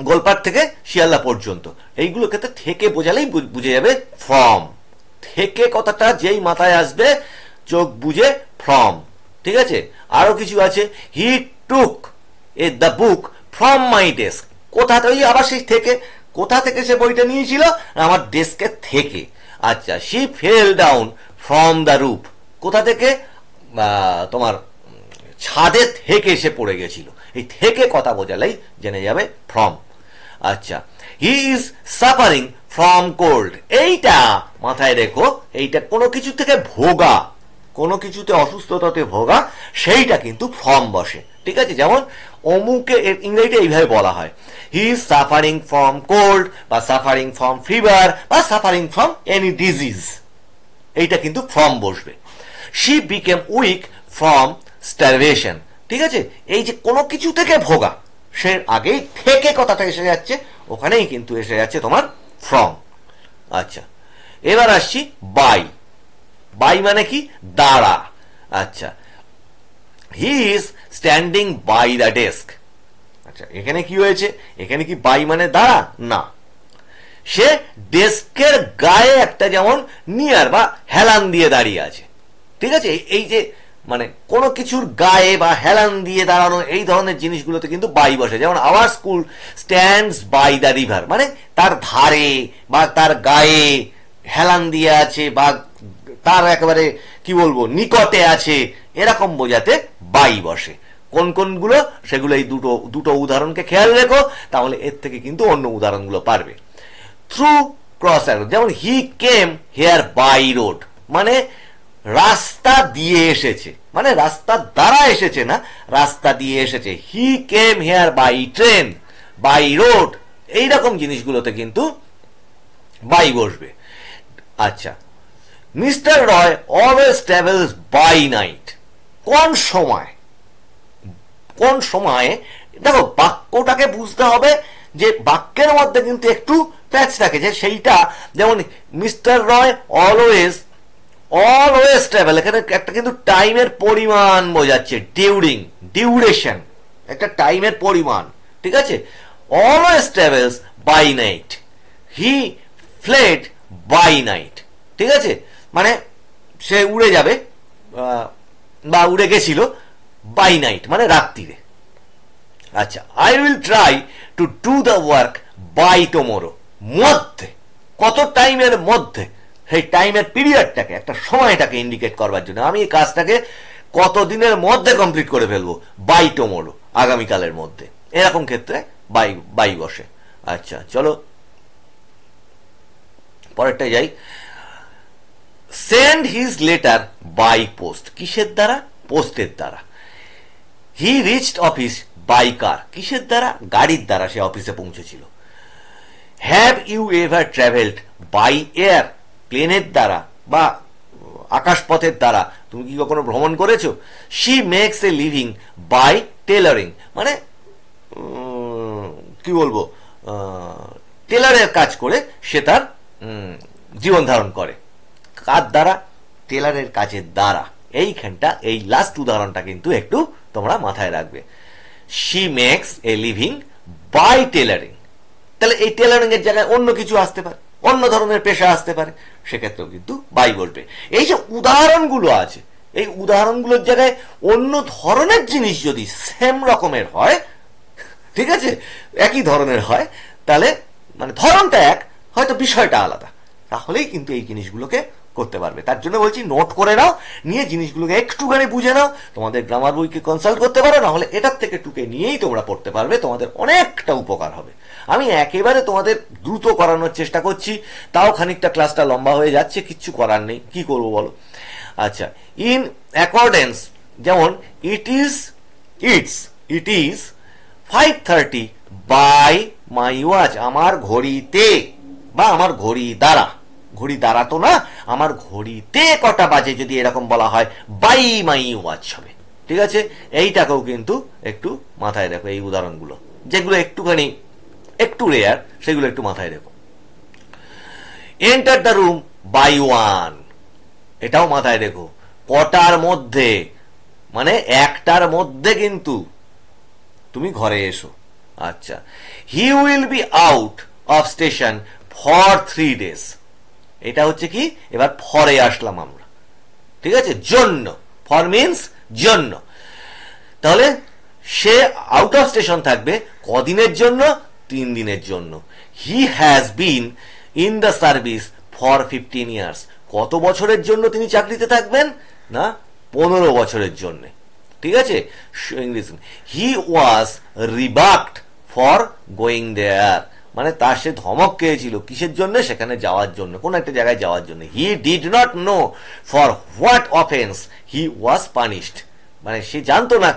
গোলপার্ক থেকে শিয়ালদা পর্যন্ত। এইগুলো ক্ষেত্রে থেকে বোঝালেই বুঝে যাবে ফ্রম। থেকে কথাটা যেই মাথায় আসবে চোখ বুঝে ফ্রম, ঠিক আছে। আরো কিছু আছে, he took the book from my desk, কোথা থেকে, আবার সেই থেকে, কোথা থেকে সে বইটা নিয়েছিল, আমার ডেস্কের থেকে। আচ্ছা, she fell down from the roof, কোথা থেকে, তোমার ছাদের থেকে সে পড়ে গেছিল। এই থেকে কথা বোঝালেই জেনে যাবে ফ্রম। আচ্ছা, he is suffering from cold, এইটা মাথায় রেখো, এইটা কোনো কিছু থেকে ভোগা, কোনো কিছুতে অসুস্থতাতে ভোগা, সেইটা কিন্তু ফ্রম বসে, ঠিক আছে। যেমন অমুকে ইংরেজিতে এইভাবে বলা হয়, he is suffering from cold, বা সাফারিং ফ্রম ফিভার, বা সাফারিং ফ্রম এনি ডিজিজ, এইটা কিন্তু ফ্রম বসবে। She became weak from starvation, ঠিক আছে। এই যে কোনো কিছু থেকে ভোগা, সে আগেই থেকে কথাটা এসে যাচ্ছে, ওখানেই কিন্তু এসে যাচ্ছে তোমার ফ্রম। আচ্ছা, এবার আসছি বাই। বাই মানে কি, দাঁড়া। আচ্ছা, he is standing by the desk. আচ্ছা, এখানে কি হয়েছে, এখানে কি বাই মানে দাঁড়া, না, সে ডেস্কের গায়ে একটা যেমন নিয়ার বা হেলান দিয়ে দাঁড়িয়ে আছে, ঠিক আছে। এই যে মানে কোনো কিছুর গায়ে বা হেলান দিয়ে দাঁড়ানো, এই ধরনের জিনিসগুলোতে কিন্তু বাই বসে। যেমন our school stands by the river, মানে তার ধারে বা তার গায়ে হেলান দিয়ে আছে, বা তার একেবারে কি বলবো নিকটে আছে, এরকম বোঝাতে বাই বসে। কোন কোনগুলো, সেগুলো এই দুটো উদাহরণকে খেয়াল রেখো, তাহলে এর থেকে কিন্তু অন্য উদাহরণগুলো পারবে। থ্রু ক্রস অ্যারো, যেমন হি কেম হেয়ার বাই রোড, মানে রাস্তা দিয়ে এসেছে, মানে রাস্তার দ্বারা এসেছে না, রাস্তা দিয়ে এসেছে। He came here by train, by road, এইরকম জিনিসগুলোতে কিন্তু বাই বসবে। আচ্ছা, mister Roy always travels by night, কোন সময়, কোন সময়ে, দেখো বাক্যটাকে বুঝতে হবে যে বাক্যের মধ্যে কিন্তু একটু প্যাচ থাকে, যে সেইটা, যেমন mister Roy always, always travel, এখানে একটা কিন্তু টাইমের পরিমাণ বোঝাচ্ছে, ডিউরেশন, একটা টাইমের পরিমাণ, ঠিক আছে। Always travels by night, he fled by night, ঠিক আছে, মানে সে উড়ে যাবে বা উড়ে গেছিল বাই নাইট মানে রাত্রিরে। আচ্ছা, I will try to do the work by tomorrow, মধ্যে, কত টাইমের মধ্যে, সেই টাইমের পিরিয়ডটাকে, একটা সময়টাকে ইন্ডিকেট করবার জন্য, আমি এই কাজটাকে কত দিনের মধ্যে কমপ্লিট করে ফেলবো, বাই টুমরো, আগামীকালের মধ্যে, এরকম ক্ষেত্রে বাই বসে। আচ্ছা, চলো পরেরটাই যাই। Send his letter by post, কিসের দ্বারা, পোস্টের দ্বারা। He reached office by car, কিসের দ্বারা, গাড়ির দ্বারা সে অফিসে পৌঁছেছিল। Have you ever travelled by air, প্লেনের দ্বারা বা আকাশপথের দ্বারা তুমি কি কখনো ভ্রমণ করেছো। She makes a living by tailoring, মানে কি বলবো, টেলারের কাজ করে সে তার জীবন ধারণ করে। কার দ্বারা, টেলারের কাজের দ্বারা। এইখানটা, এই লাস্ট উদাহরণটা কিন্তু একটু তোমরা মাথায় রাখবে। She makes a living by tailoring, তাহলে এই টেলারিং এর জায়গায় অন্য কিছু আসতে পারে, অন্য ধরনের পেশা আসতে পারে, সেক্ষেত্রেও কিন্তু বাই বলবে। এই যে উদাহরণগুলো আছে, এই উদাহরণগুলোর জায়গায় অন্য ধরনের জিনিস যদি সেম রকমের হয়, ঠিক আছে, একই ধরনের হয়, তাহলে মানে ধরনটা এক, হয়তো বিষয়টা আলাদা, তাহলেই কিন্তু এই জিনিসগুলোকে করতে পারবে। তার জন্য বলছি নোট করে নাও, নিয়ে জিনিসগুলোকে একটুখানি বুঝে নাও, তোমাদের গ্রামার বইকে কনসাল্ট করতে পারো, না হলে এটার থেকে টুকে নিয়েই তোমরা পড়তে পারবে, তোমাদের অনেকটা উপকার হবে। আমি একেবারে তোমাদের দ্রুত করানোর চেষ্টা করছি, তাও খানিকটা ক্লাসটা লম্বা হয়ে যাচ্ছে, কিচ্ছু করার নেই, কি করবো বলো। আচ্ছা, ইন অ্যাকর্ডেন্স, যেমন it is 5:30 by my watch, আমার ঘড়িতে বা আমার ঘড়ি দ্বারা, ঘড়ি দ্বারা তো না, আমার ঘড়িতে কটা বাজে যদি এরকম বলা হয়, বাই মাই ওয়াচ হবে, ঠিক আছে, এইটাকেও কিন্তু একটু মাথায় রেখো, এই উদাহরণগুলো যেগুলো একটুখানি একটু রেয়ার সেগুলো একটু মাথায় রেখো। Enter the room by one, এটাও মাথায় রেখো, কটার মধ্যে, মানে একটার মধ্যে কিন্তু তুমি ঘরে এসো। আচ্ছা, he will be out of station for 3 days, এটা হচ্ছে কি, এবার ফরে আসলাম আমরা, ঠিক আছে, জন্য, ফর মিনস জন্য, তাহলে সে আউট অফ স্টেশন থাকবে কদিনের জন্য, 3 দিনের জন্য। হি has been in the service for 15 years, কত বছরের জন্য তিনি চাকরিতে থাকবেন না, 15 বছরের জন্য, ঠিক আছে। English, he was rebuked for going there, মানে তার সে ধমক খেয়েছিল কিসের জন্য, সেখানে যাওয়ার জন্য, কোন একটা জায়গায় যাওয়ার জন্য। He did not know for what offence he was punished, মানে সে জানতো না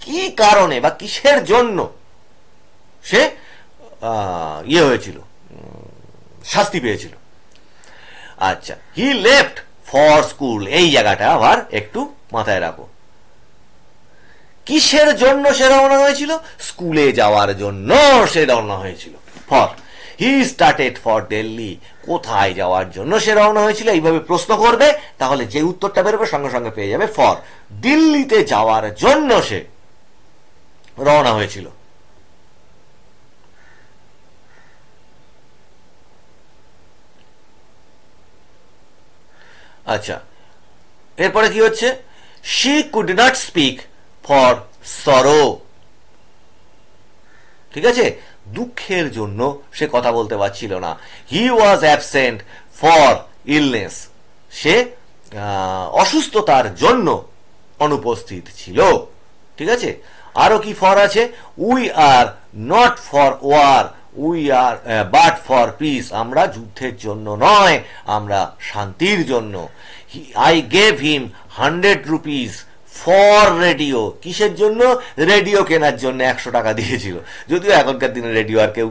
কি কারণে বা কিসের জন্য সে ইয়ে হয়েছিল, শাস্তি পেয়েছিল। আচ্ছা, হি লেফট ফর স্কুল, এই জায়গাটা আবার একটু মাথায় রাখো, কিসের জন্য সে রওনা হয়েছিল, স্কুলে যাওয়ার জন্য সে রওনা হয়েছিল। For, he started for Delhi, কোথায় যাওয়ার জন্য সে রওনা হয়েছিল, এইভাবে প্রশ্ন করবে, তাহলে যে উত্তরটা বেরোবে সঙ্গে সঙ্গে পেয়ে যাবে ফর, দিল্লিতে যাওয়ার জন্য সে রওনা হয়েছিল। আচ্ছা, এরপরে কি হচ্ছে, she could not speak for সরো, ঠিক আছে, দুঃখের জন্য সে কথা বলতে পারছিল না। হি ওয়াজ অ্যাবসেন্ট ফর ইলনেস, সে অসুস্থতার জন্য অনুপস্থিত ছিল, ঠিক আছে। আরো কি ফর আছে, we are not for war, we are but for peace, আমরা যুদ্ধের জন্য নয়, আমরা শান্তির জন্য। I gave him 100 rupees for radio, কিসের জন্য, রেডিও কেনার জন্য 100 টাকা দিয়েছিল, যদিও এখনকার দিনে রেডিও আর কেউ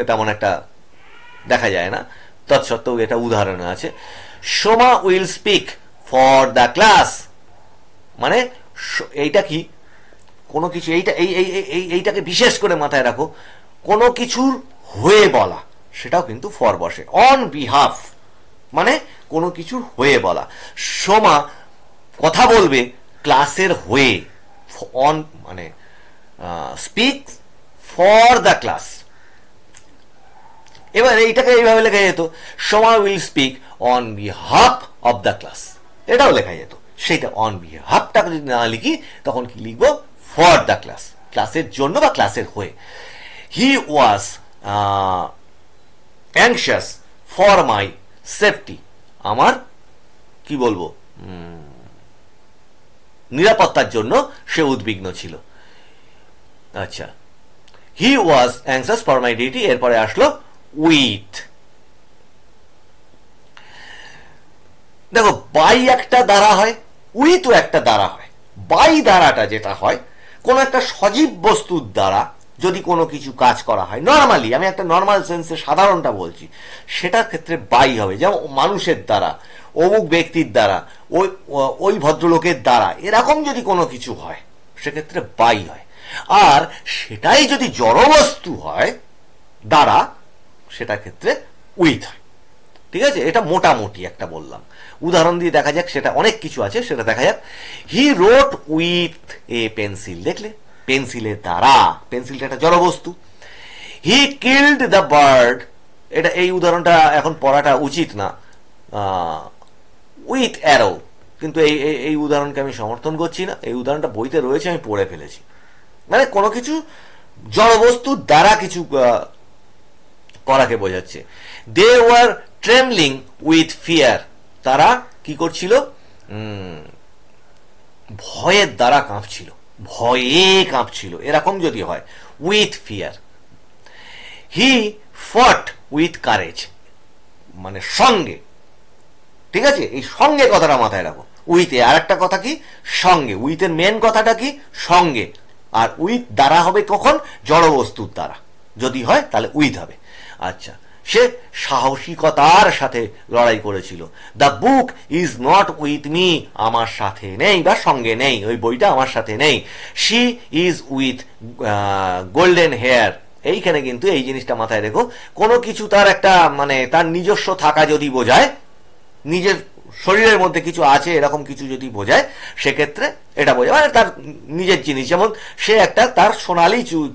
তেমন একটা দেখা যায় না, তৎসত্ত্বেও এটা উদাহরণ আছে। Soma will speak for the class, মানে এইটা কি, কোনো কিছু, এইটাকে বিশেষ করে মাথায় রাখো, কোনো কিছুর হয়ে বলা, সেটাও কিন্তু ফর বসে। অন বিহাফ মানে কোনো কিছুর হয়ে বলা, সোমা কথা বলবে ক্লাসের হয়ে, অন মানে স্পিক ফর দ্য ক্লাস। এবার এইটাকে এইভাবে লেখা যেত, Soma will speak on behalf of the class, এটাও লেখা যেত। সেটা অন বিহাফটাকে যদি না লিখি তখন কি লিখবো, ফর দ্য ক্লাস, ক্লাসের জন্য বা ক্লাসের হয়ে। হি ওয়াজ অ্যাংশাস ফর মাই সেফটি, আমার কি বলবো, নিরাপত্তার জন্য সে উদ্বিগ্ন ছিল। আচ্ছা, হি ওয়াজ অ্যাংশাস ফর মাই ডিউটি, এরপরে আসলো উইথ। দেখো, বাই একটা দ্বারা হয়, উইথও একটা দ্বারা হয়। বাই দ্বারাটা যেটা হয়, কোন একটা সজীব বস্তুর দ্বারা যদি কোনো কিছু কাজ করা হয়, নর্মালি, আমি একটা নর্মাল সেন্সে সাধারণটা বলছি, সেটার ক্ষেত্রে বাই হবে। যেমন মানুষের দ্বারা, অমুক ব্যক্তির দ্বারা, ওই ভদ্রলোকের দ্বারা, এরকম যদি কোনো কিছু হয় সেক্ষেত্রে বাই হয়। আর সেটাই যদি জড়বস্তু হয় দ্বারা, সেটার ক্ষেত্রে উইথ হয়, ঠিক আছে। এটা মোটামুটি একটা বললাম, উদাহরণ দিয়ে দেখা যাক, সেটা অনেক কিছু আছে, সেটা দেখা যাক। হি রোট উইথ এ পেন্সিল, দেখলে পেন্সিলের দ্বারা, পেন্সিলটা একটা জড়বস্তু। হি কিল্ড দ্য বার্ড, এটা এই উদাহরণটা এখন পড়াটা উচিত না, উইথ অ্যারো, কিন্তু এই উদাহরণকে আমি সমর্থন করছি না, এই উদাহরণটা বইতে রয়েছে, আমি পড়ে ফেলেছি। মানে কোনো কিছু জড়বস্তু দ্বারা কিছু করাকে বোঝাচ্ছে। They were trembling with fear, তারা কি করছিল, ভয়ের দ্বারা কাঁপছিল, ভয়ে কাঁপছিল, এরকম যদি হয়, উইথ ফিয়ার। হি ফট উইথ কারেজ, মানে সঙ্গে, ঠিক আছে, এই সঙ্গে কথাটা মাথায় রাখো। উইথে আর একটা কথা কি, সঙ্গে, উইথের মেন কথাটা কি, সঙ্গে। আর উইথ দ্বারা হবে কখন, জড়বস্তুর দ্বারা যদি হয় তাহলে উইথ হবে। আচ্ছা, সে সাহসিকতার সাথে লড়াই করেছিল। The book is not with me, আমার সাথে নেই বা সঙ্গে নেই, ওই বইটা আমার সাথে নেই। She is with golden hair. এইখানে কিন্তু এই জিনিসটা মাথায় রেখো, কোনো কিছু তার একটা মানে তার নিজস্ব থাকা যদি বোঝায়, নিজের শরীরের মধ্যে কিছু আছে এরকম কিছু যদি বোঝায়, সেক্ষেত্রে এটা বোঝায় মানে তার নিজের জিনিস। যেমন সে একটা তার সোনালি চুল,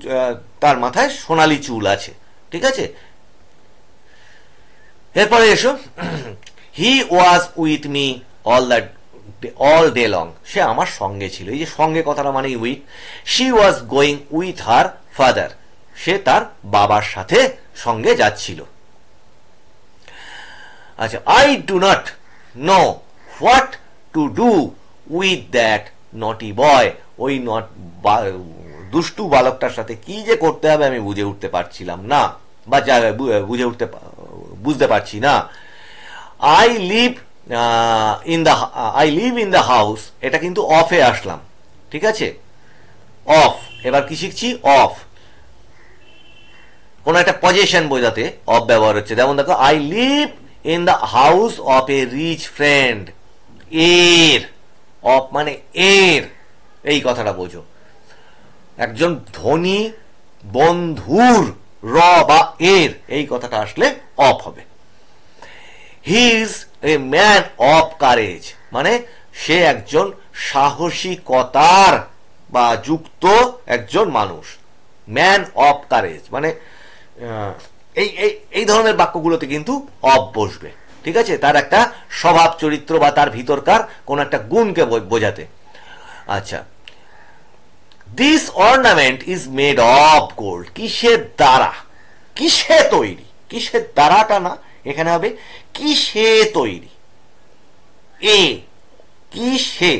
তার মাথায় সোনালি চুল আছে, ঠিক আছে। এরপরে এসো, he was with me all day long, সে আমার সঙ্গে ছিল। এই যে সঙ্গে কথাটা মানে with. She was going with her father, সে তার বাবার সাথে সঙ্গে যাচ্ছিল। আচ্ছা, I do not know what to do with that naughty boy, ওই দুষ্টু বালকটার সাথে কি যে করতে হবে আমি বুঝে উঠতে পারছিলাম না, বা বুঝতে পারছি না। I live in the house, এটা কিন্তু অফে আসলাম, ঠিক আছে। অফ, এবার কি শিখছি? অফ, কোন একটা পজিশন বোঝাতে অফ ব্যবহার হচ্ছে। যেমন দেখো, I live in the house of a rich friend. এর, অফ মানে এর, এই কথাটা বোঝো, একজন ধনী বন্ধুর, র বা এর, এই কথাটা আসলে অফ হবে। হি is a man of courage, মানে সে একজন সাহসিকতার বা যুক্ত একজন মানুষ। ম্যান অফ কারেজ মানে এই এই ধরনের বাক্যগুলোতে কিন্তু অফ বসবে, ঠিক আছে, তার একটা স্বভাব চরিত্র বা তার ভিতরকার কোন একটা গুণকে বোঝাতে। আচ্ছা, this ornament is made of gold, কিসের দ্বারা, কিসে তৈরি, কিসের দ্বারাটা না, এখানে হবে কিসে তৈরি। এ কিসে,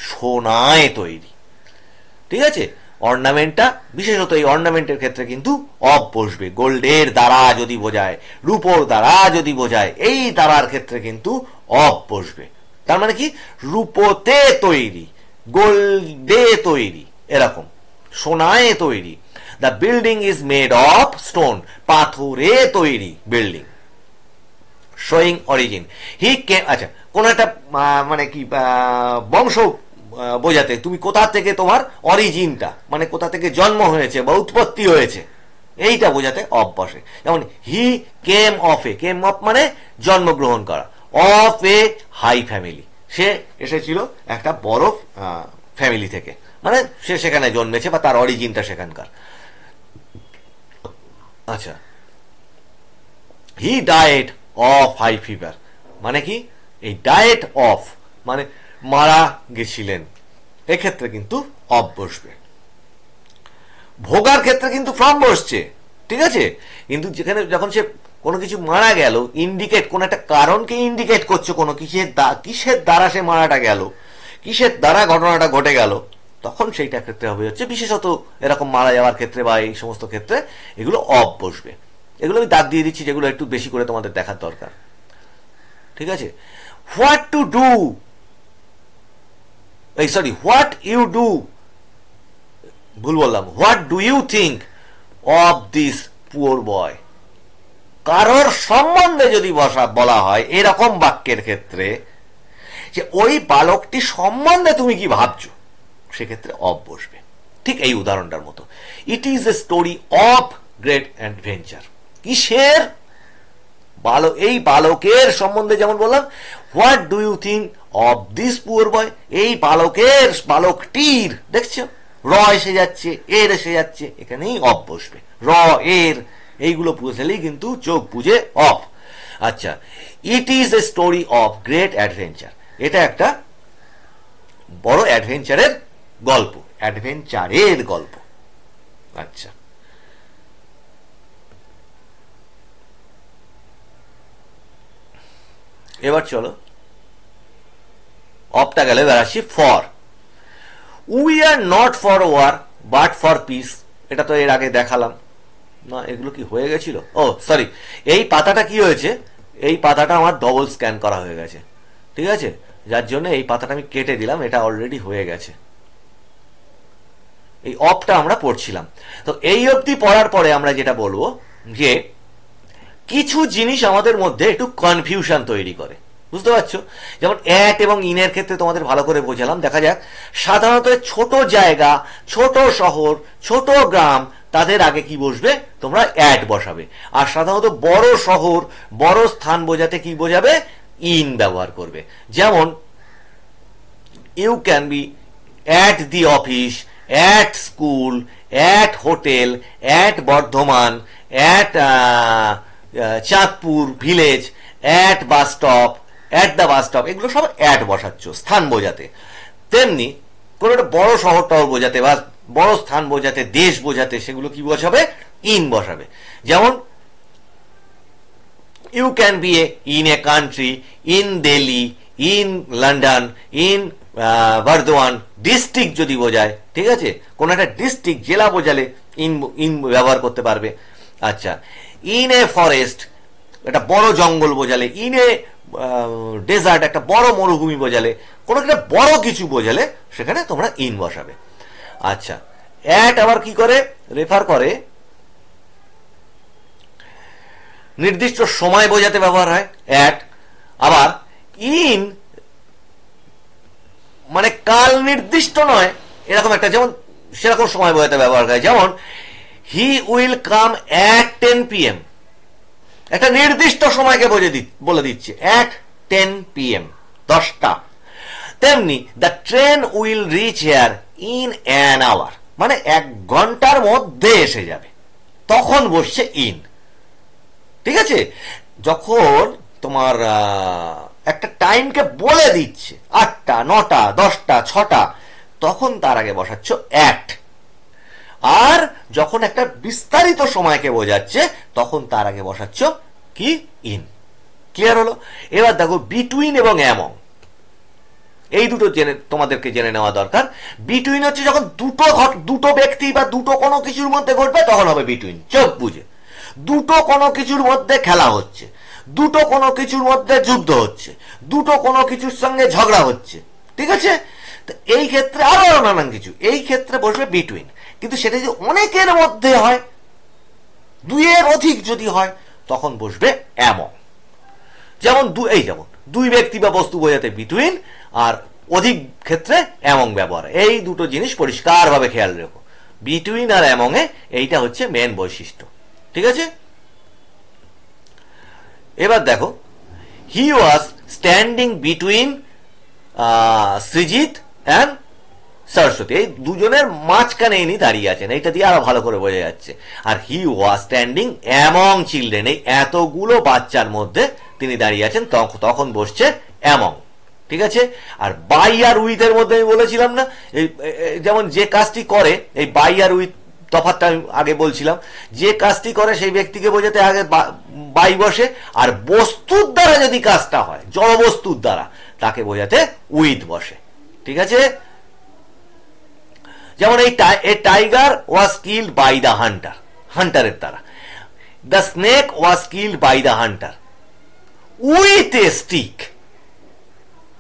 সোনায় তৈরি, ঠিক আছে। অর্নামেন্টটা, বিশেষত এই অর্নামেন্টের ক্ষেত্রে কিন্তু অফ বসবে। গোল্ডের দ্বারা যদি বোঝায়, রূপোর দ্বারা যদি বোঝায়, এই দ্বারার ক্ষেত্রে কিন্তু অফ বসবে। তার মানে কি, রূপোতে তৈরি, গোল্ডে তৈরি, এরকম সোনায় তৈরি। The building is made of stone, পাথরে তৈরি বিল্ডিং। শোয়িং অরিজিন, হি কেম, আচ্ছা, কোন একটা মানে কি বংশ বোঝাতে, তুমি কোথা থেকে তোমার অরিজিনটা মানে কোথা থেকে জন্ম হয়েছে বা উৎপত্তি হয়েছে, এইটা বোঝাতে অফ বসে। যেমন হি কেম অফ এ, কেম অফ মানে জন্মগ্রহণ করা, অফ এ হাই ফ্যামিলি, সে এসেছিল একটা বড় ফ্যামিলি থেকে, মানে সে সেখানে জন্মেছে বা তার অরিজিনটা সেখানকার। আচ্ছা, he died of high fever, মানে কি, এই ডায়েট অফ মানে মারা গেছিলেন, এক্ষেত্রে কিন্তু অফ বসবে। ভোগার ক্ষেত্রে কিন্তু ফ্রম বসছে, ঠিক আছে, কিন্তু যেখানে যখন সে কোনো কিছু মারা গেল, ইন্ডিকেট, কোন একটা কারণকে ইন্ডিকেট করছে, কোনো কিসের দ্বারা সে মারাটা গেল, কিসের দ্বারা ঘটনাটা ঘটে গেল, তখন সেইটা ক্ষেত্রে হবে হচ্ছে, বিশেষত এরকম মারা যাওয়ার ক্ষেত্রে বা এই সমস্ত ক্ষেত্রে এগুলো অফ বসবে। এগুলো আমি দাগ দিয়ে দিচ্ছি, যেগুলো একটু বেশি করে তোমাদের দেখার দরকার, ঠিক আছে। হোয়াট টু ডু, এই সরি, হোয়াট ইউ ডু, ভুল বললাম, what do you think of this poor boy. কারোর সম্বন্ধে যদি বলা হয় এরকম বাক্যের ক্ষেত্রে, যে ওই বালকটি সম্বন্ধে তুমি কি ভাবছো, সেক্ষেত্রে অফ বসবে। ঠিক এই উদাহরণটার মতো, it is a story of great adventure. কিসের, এই বালকের সম্বন্ধে, যেমন বললাম, what do you think of this poor boy, এই বালকটির, দেখছো র এসে যাচ্ছে, এর এসে যাচ্ছে, এখানেই অফ বসবে। র, এর, এইগুলো বুঝলেই কিন্তু চোখ বুঝে অফ। আচ্ছা, ইট is a story of great adventure, এটা একটা বড় অ্যাডভেঞ্চারের গল্প, অ্যাডভেঞ্চারের গল্প। আচ্ছা, এবার চলো অফটা গেলে এবার আসি for. We are not for war but for peace, এটা তো এর আগে দেখালাম না, এগুলো কি হয়ে গেছিল, ও সরি, এই পাতাটা কি হয়েছে, এই পাতাটা আমার ডবল স্ক্যান করা হয়ে গেছে, ঠিক আছে, যার জন্য এই পাতাটা আমি কেটে দিলাম, এটা অলরেডি হয়ে গেছে। এই অফটা আমরা পড়ছিলাম, তো এই অবধি পড়ার পরে আমরা যেটা বলবো যে কিছু জিনিস আমাদের মধ্যে একটু কনফিউশন তৈরি করে, বুঝতে পারছো? যেমন অ্যাট এবং ইনের ক্ষেত্রে তোমাদের ভালো করে বোঝালাম। দেখা যাক, সাধারণত ছোট জায়গা, ছোট শহর, ছোট গ্রাম, তাদের আগে কি বসবে? তোমরা অ্যাট বসাবে। আর সাধারণত বড় শহর, বড় স্থান বোঝাতে কি বোঝাবে? ইন ব্যবহার করবে। যেমন you can be at the office, at school, at hotel, at Bardhaman, at Chandpur village, at bus stop, at the bus stop, এগুলো সব অ্যাট বসাচ্ছ স্থান বোঝাতে। তেমনি কোনো একটা বড় শহর টহর বোঝাতে বা বড় স্থান বোঝাতে, দেশ বোঝাতে, সেগুলো কি বসাবে? ইন বসাবে। যেমন you can be in a country, in Delhi, in London, in Bardhaman. District যদি বোঝায়, ঠিক আছে, কোন একটা ডিস্ট্রিক্ট, জেলা বোঝালে ইন ইন ব্যবহার করতে পারবে। আচ্ছা, ইন এ ফরেস্ট, একটা বড় জঙ্গল বোঝালে, ইন এ ডেজার্ট, একটা বড় মরুভূমি বোঝালে, কোনো একটা বড় কিছু বোঝালে সেখানে তোমরা ইন বসাবে। আচ্ছা, অ্যাট আবার কি করে? রেফার করে, নির্দিষ্ট সময় বোঝাতে ব্যবহার হয় অ্যাট। আবার ইন মানে কাল নির্দিষ্ট নয়, এরকম একটা, যেমন সেরকম সময় বোঝাতে ব্যবহার হয়। যেমন he will come at 10 PM, একটা নির্দিষ্ট সময়কে বলে দিচ্ছে, অ্যাট 10 PM, 10টা। তেমনি the train will reach here in an hour, মানে 1 ঘন্টার মধ্যে এসে যাবে, তখন বসছে ইন। ঠিক আছে? যখন তোমার একটা টাইমকে বলে দিচ্ছে, 8টা, 9টা, 10টা, 6টা, তখন তার আগে বসাচ্ছ অ্যাট। আর যখন একটা বিস্তারিত সময়কে বোঝাচ্ছে, তখন তার আগে বসাচ্ছ কি? ইন। ক্লিয়ার হলো? এবার দেখো বিটুইন এবং অ্যামং, এই দুটো তোমাদেরকে জেনে নেওয়া দরকার। বিটুইন হচ্ছে যখন দুটো ব্যক্তি বা দুটো কোনো কিছুর মধ্যে ঘটবে, তখন হবে বিটুইন, চোখ বুঝে। দুটো কোনো কিছুর মধ্যে খেলা হচ্ছে, দুটো কোনো কিছুর মধ্যে যুদ্ধ হচ্ছে, দুটো কোনো কিছুর সঙ্গে ঝগড়া হচ্ছে, ঠিক আছে? এই ক্ষেত্রে আরো নানান কিছু, এই ক্ষেত্রে বসবে বিটুইন। কিন্তু সেটা যদি অনেকের মধ্যে হয়, দুইয়ের অধিক যদি হয়, তখন বসবে অ্যামং। যেমন যেমন দুই ব্যক্তি বা বস্তু বোঝাতে বিটুইন, আর অধিক ক্ষেত্রে অ্যামং ব্যবহার। এই দুটো জিনিস পরিষ্কারভাবে খেয়াল রেখো, বিটুইন আর অ্যামং এ এইটা হচ্ছে মেন বৈশিষ্ট্য। ঠিক আছে? এবার দেখো, he was standing between Srijit and Saraswati, এই দুজনের মাঝখানে ইনি দাঁড়িয়ে আছেন, এইটা দিয়ে আরো ভালো করে বোঝা যাচ্ছে। আর হি ওয়াজ স্ট্যান্ডিং অ্যামং চিলড্রেন, এই এতগুলো বাচ্চার মধ্যে তিনি দাঁড়িয়ে আছেন, তখন বসছে অ্যামং। ঠিক আছে? আর বাই আর উইথ এর মধ্যে আমি বলেছিলাম না, যেমন যে কাজটি করে, এই বাই আর উইথ তফাৎটা আমি আগে বলছিলাম, যে কাজটি করে সেই ব্যক্তিকে বোঝাতে আগে বাই বসে, আর বস্তুর দ্বারা যদি কাজটা হয়, জড় বস্তুর দ্বারা, তাকে বোঝাতে উইথ বসে। ঠিক আছে? যেমন এই tiger was killed by the hunter, হান্টারের দ্বারা। The snake was killed by the hunter with a stick,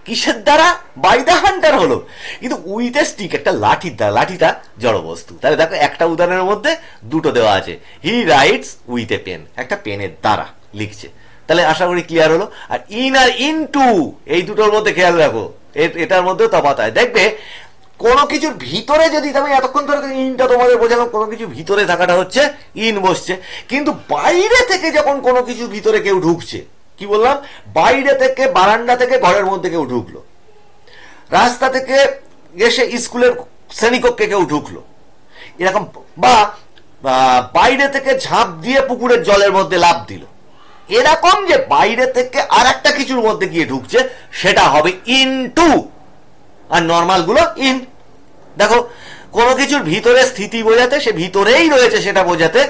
কিসের দ্বারা? বাই দ্য হান্টার হলো, কিন্তু উইথ এ স্টিক, একটা লাঠির দ্বারা। লাঠিটা জড় বস্তু। তাহলে দেখো, একটা উদাহরণের মধ্যে দুটো দেওয়া আছে। He writes with a pen, একটা পেনের দ্বারা লিখছে। তাহলে আশা করি ক্লিয়ার হলো। আর ইন আর ইনটু, এই দুটোর মধ্যে খেয়াল রাখো, এটার মধ্যেও তফাৎ হয়। দেখবে কোনো কিছুর ভিতরে, যদি আমি এতক্ষণ ধরে ইনটা তোমাদের বোঝালাম, কোনো কিছু ভিতরে থাকাটা হচ্ছে ইন বসছে। কিন্তু বাইরে থেকে যখন কোনো কিছু ভিতরে কেউ ঢুকছে, কি বললাম? বাইরে থেকে, বারান্দা থেকে ঘরের মধ্যে কেউ ঢুকলো, রাস্তা থেকে এসে স্কুলের শ্রেণীকক্ষে কেউ ঢুকলো, এরকম, বা বাইরে থেকে ঝাঁপ দিয়ে পুকুরের জলের মধ্যে লাফ দিল, এরকম যে বাইরে থেকে আর একটা কিছুর মধ্যে গিয়ে ঢুকছে, সেটা হবে ইনটু। আর নর্মাল গুলো ইন। দেখো, কোনো কিছুর ভিতরে স্থিতি বোঝাতে, সে ভিতরেই রয়েছে সেটা বোঝাতে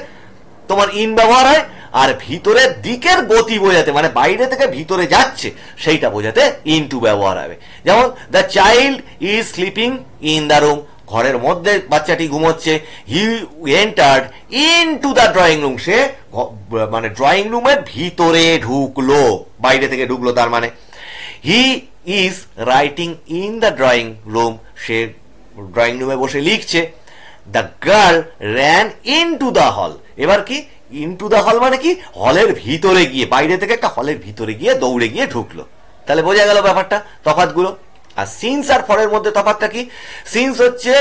তোমার ইন ব্যবহার হয়। আর ভিতরের দিকের গতি বোঝাতে, মানে বাইরে থেকে ভিতরে যাচ্ছে, সেইটা বোঝাতে ইনটু ব্যবহার হবে। যেমন the child is sleeping in the room, ঘরের মধ্যে বাচ্চাটি ঘুমোচ্ছে। He entered into the drawing room, সে মানে ড্রয়িং রুমের ভিতরে ঢুকলো, বাইরে থেকে ঢুকলো তার মানে। He is writing in the drawing room, say drawing রুমে বসে লিখছে। The girl ran into the hall, এবার কি? ইনটু দ্য হল মানে কি, হলের ভিতরে গিয়ে, বাইরে থেকে একটা হলের ভিতরে গিয়ে দৌড়ে গিয়ে ঢুকলো। তাহলে বোঝা গেল ব্যাপারটা, তফাৎগুলো। আর সিন্স আর ফরের মধ্যে তফাৎটা কি? সিন্স হচ্ছে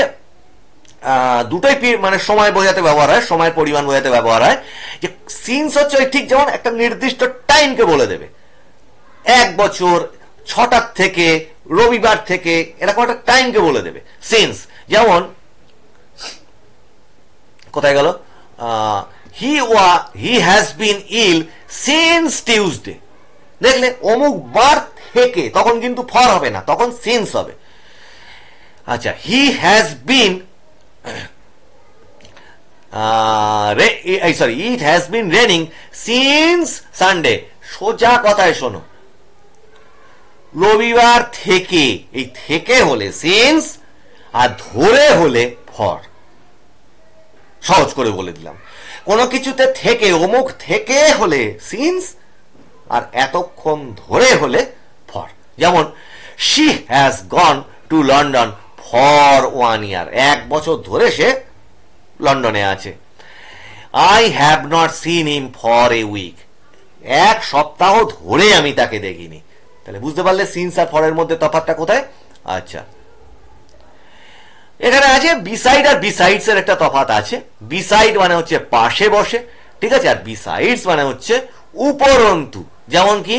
দুটোই মানে সময় বোঝাতে ব্যবহার হয়, সময়ের পরিমাণ বোঝাতে ব্যবহার হয়। যে সিন্স হচ্ছে ওই ঠিক যেমন একটা নির্দিষ্ট টাইমকে বলে দেবে, 1 বছর, 6টার থেকে, রবিবার থেকে, এরকম একটা টাইমকে বলে দেবে সিন্স। যেমন কোথায় গেল, he has been ill since Tuesday. দেখলে অমুক বার থেকে, তখন কিন্তু ফর হবে না, তখন সিন্স হবে। আচ্ছা, হি has bin sorry, it has been raining since Sunday. সোজা কথায় শোনো, রবিবার থেকে, এই থেকে হলে সিন্স, আর ধরে হলে ফর। সহজ করে বলে দিলাম, কোনো কিছুতে থেকে, অমুক থেকে হলে সিন্স, আর এতক্ষণ ধরে হলে ফর। যেমন she has gone to London for 1 year, 1 বছর ধরে সে লন্ডনে আছে। I have not seen him for a week, 1 সপ্তাহ ধরে আমি তাকে দেখিনি। তাহলে বুঝতে পারলে সিন্স আর ফরের মধ্যে তফাৎটা কোথায়। আচ্ছা, এখানে আছে বিসাইড আর বিসাইডস এর একটা তফাৎ আছে। বিসাইড মানে হচ্ছে পাশে বসে, ঠিক আছে, আর বিসাইডস মানে হচ্ছে উপরন্তু। যেমন কি,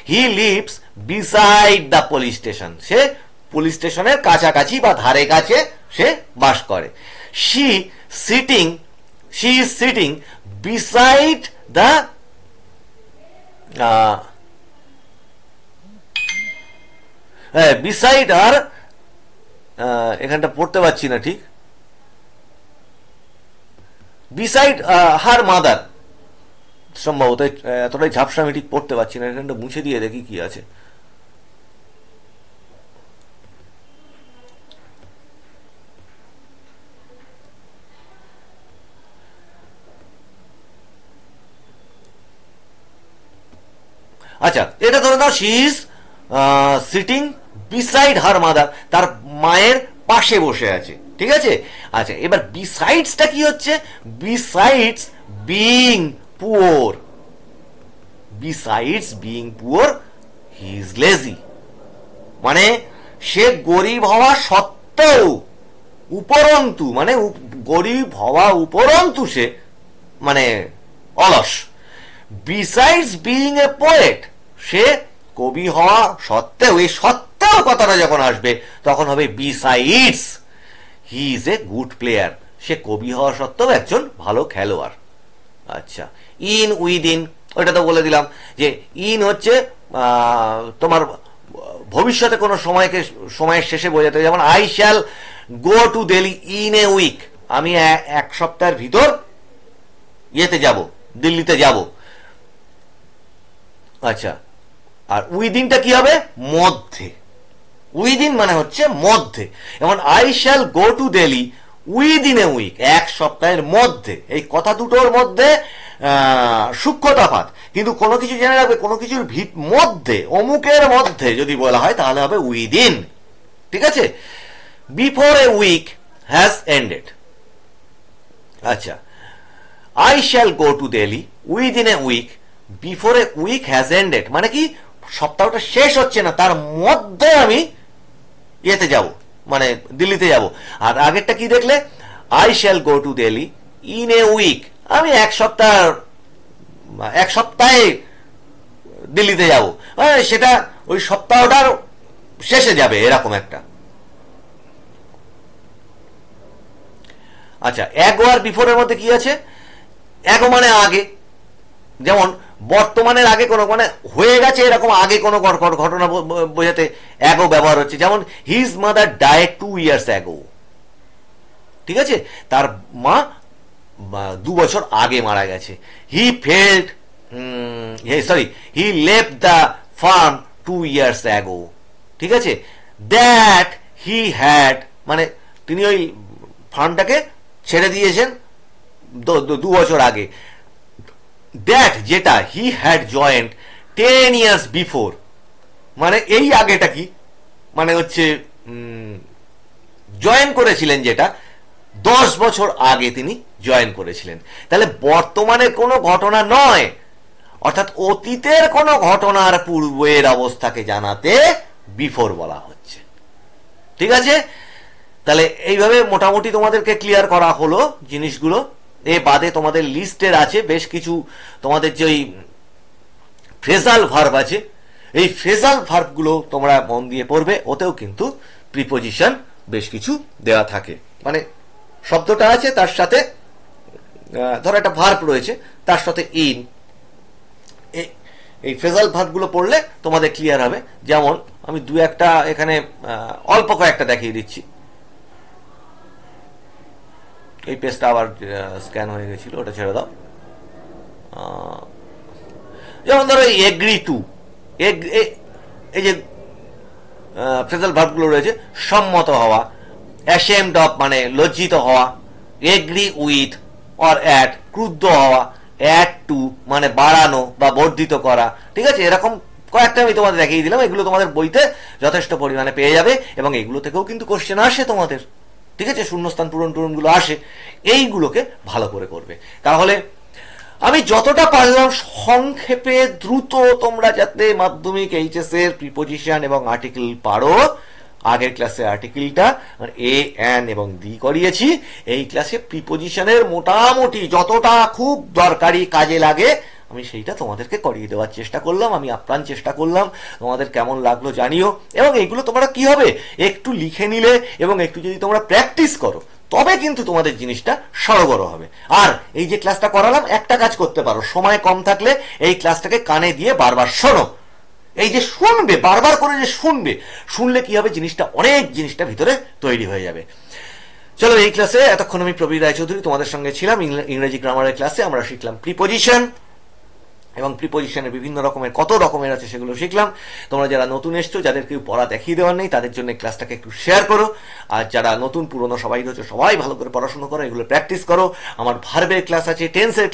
he lives beside the police station, সে পুলিশ স্টেশনের কাছাকাছি বা ধারে কাছে সে বাস করে। She is sitting beside the beside আর, এখানটা পড়তে পারছি না ঠিক, বিসাইড হার মাদার সম্ভবত, এতটাই ঝাপসা আমি ঠিক পড়তে পারছি না, এখানটা মুছে দিয়ে দেখি কি আছে। আচ্ছা, এটা ধরে নাও she is sitting beside her mother, তার মায়ের পাশে বসে আছে, ঠিক আছে। আচ্ছা, এবার বিসাইডসটা কি হচ্ছে, besides being poor, besides being poor he is lazy, মানে সে গরিব হওয়া সত্ত্বেও, উপরন্তু মানে গরিব হওয়া উপরন্তু সে মানে অলস। বিসাইডস বিং এ পোয়েট, সে কবি হওয়া সত্ত্বেও, এই সত্ত্বেও কথাটা যখন আসবে তখন হবে besides he is a good player, সে কবি হওয়া সত্ত্বেও একজন ভালো খেলোয়াড়। আচ্ছা, ইন উইদিন, ওইটা তো বলে দিলাম যে ইন হচ্ছে তোমার ভবিষ্যতে কোনো সময়কে, সময়ের শেষে বোঝাতে, যেমন I shall go to Delhi in a week, আমি 1 সপ্তাহের ভিতর ইয়েতে যাব, দিল্লিতে যাব। আচ্ছা, আর উইদিনটা কি হবে, মধ্যে, উইদিন মানে হচ্ছে মধ্যে। যেমন I shall go to Delhi within a week, 1 সপ্তাহের মধ্যে। এই কথা দুটোর মধ্যে সূক্ষ্ম তফাৎ, কিন্তু কোনো কিছু জেনে রাখবে, কোনো কিছুর মধ্যে, অমুকের মধ্যে যদি বলা হয় তাহলে হবে উইদিন, ঠিক আছে। Before a week has ended. আচ্ছা, I shall go to Delhi within a week before a week has ended, মানে কি, সপ্তাহটা শেষ হচ্ছে না তার মধ্যে আমি ইয়েতে যাব, মানে দিল্লিতে যাব। আর আগেরটা কি দেখলে, I shall go to Delhi in a week, আমি 1 সপ্তাহে দিল্লিতে যাব, সেটা ওই সপ্তাহটার শেষে যাবে, এরকম একটা। আচ্ছা, এগো আর বিফোরের মধ্যে কি আছে, এগো মানে আগে, যেমন বর্তমানের আগে কোনো, মানে হয়ে গেছে এরকম আগে কোনো ঘটনা বোঝাতে এগো ব্যবহার হচ্ছে। যেমন his mother died 2 years ago, ঠিক আছে, তার মা 2 বছর আগে মারা গেছে। He failed, sorry, he left the firm 2 years ago, ঠিক আছে। দ্যাট হি হ্যাড, মানে তিনি ওই ফার্মটাকে ছেড়ে দিয়েছেন 2 বছর আগে। দ্যাট যেটা, he had joint 10 years before, মানে এই আগেটা কি, মানে হচ্ছে জয়েন করেছিলেন যেটা 10 বছর আগে তিনি জয়েন করেছিলেন। তাহলে বর্তমানে কোনো ঘটনা নয়, অর্থাৎ অতীতের কোনো ঘটনার পূর্বের অবস্থাকে জানাতে বিফোর বলা হচ্ছে। ঠিক আছে, তাহলে এইভাবে মোটামুটি তোমাদেরকে ক্লিয়ার করা হলো জিনিসগুলো। এ বাদে তোমাদের লিস্টের আছে বেশ কিছু, তোমাদের যে ওই ফ্রেজাল ভার্ব আছে, এই ফ্রেজাল ভার্বগুলো তোমরা মন দিয়ে পড়বে। ওতেও কিন্তু প্রিপোজিশন বেশ কিছু দেওয়া থাকে, মানে শব্দটা আছে তার সাথে ধরো একটা ভার্ব রয়েছে, তার সাথে ইন, এই ফ্রেজাল ভার্বগুলো পড়লে তোমাদের ক্লিয়ার হবে। যেমন আমি দু একটা এখানে অল্প কয়েকটা দেখিয়ে দিচ্ছি। এই পেজটা আবার স্ক্যান হয়ে গেছিল, ওটা ছেড়ে দাও। যেমন ধরো এগ্রি টু, এই যে ফ্রেজাল ভার্বগুলো রয়েছে, সম্মত হওয়া, অ্যাশেমড অফ মানে লজ্জিত হওয়া, এগ্রি উইথ অর অ্যাট ক্রুদ্ধ হওয়া, অ্যাড টু মানে বাড়ানো বা বর্ধিত করা। ঠিক আছে, এরকম কয়েকটা আমি তোমাদের দেখিয়ে দিলাম। এগুলো তোমাদের বইতে যথেষ্ট পরিমাণে পেয়ে যাবে এবং এগুলো থেকেও কিন্তু কোশ্চেন আসে তোমাদের। ঠিক আছে, শূন্যস্থান পূরণগুলো আসে, এইগুলোকে ভালো করে করবে। তাহলে আমি যতটা পারলাম সংক্ষেপে দ্রুত তোমরা যাতে মাধ্যমিক এইচএস এর প্রিপোজিশন এবং আর্টিকেল পারো। আগের ক্লাসে আর্টিকেলটা এ এন এবং দি করিয়েছি, এই ক্লাসে প্রিপোজিশনের মোটামুটি যতটা খুব দরকারি কাজে লাগে আমি সেইটা তোমাদেরকে করিয়ে দেওয়ার চেষ্টা করলাম। আমি আপ্রাণ চেষ্টা করলাম, তোমাদের কেমন লাগলো জানিও। এবং এইগুলো তোমরা কি হবে, একটু লিখে নিলে এবং একটু যদি তোমরা প্র্যাকটিস করো তবে কিন্তু তোমাদের জিনিসটা সরগর হবে। আর এই যে ক্লাসটা করালাম, একটা কাজ করতে পারো, সময় কম থাকলে এই ক্লাসটাকে কানে দিয়ে বারবার শোনো। এই যে শুনবে, বারবার করে যে শুনলে কি হবে, জিনিসটা ভিতরে তৈরি হয়ে যাবে। চলো, এই ক্লাসে এতক্ষণ আমি প্রবীর রায়চৌধুরী তোমাদের সঙ্গে ছিলাম। ইংরেজি গ্রামারের ক্লাসে আমরা শিখলাম প্রিপোজিশন এবং প্রিপোজিশনের বিভিন্ন রকমের, কত রকমের আছে সেগুলো শিখলাম। তোমরা যারা নতুন এসছো, যাদের কেউ পড়া দেখিয়ে দেওয়ার নেই, তাদের জন্য ক্লাসটাকে একটু শেয়ার করো। আর যারা নতুন পুরনো সবাই রয়েছে, সবাই ভালো করে পড়াশোনা করো, এগুলো প্র্যাকটিস করো। আমার ভার্বের ক্লাস আছে, টেন্সের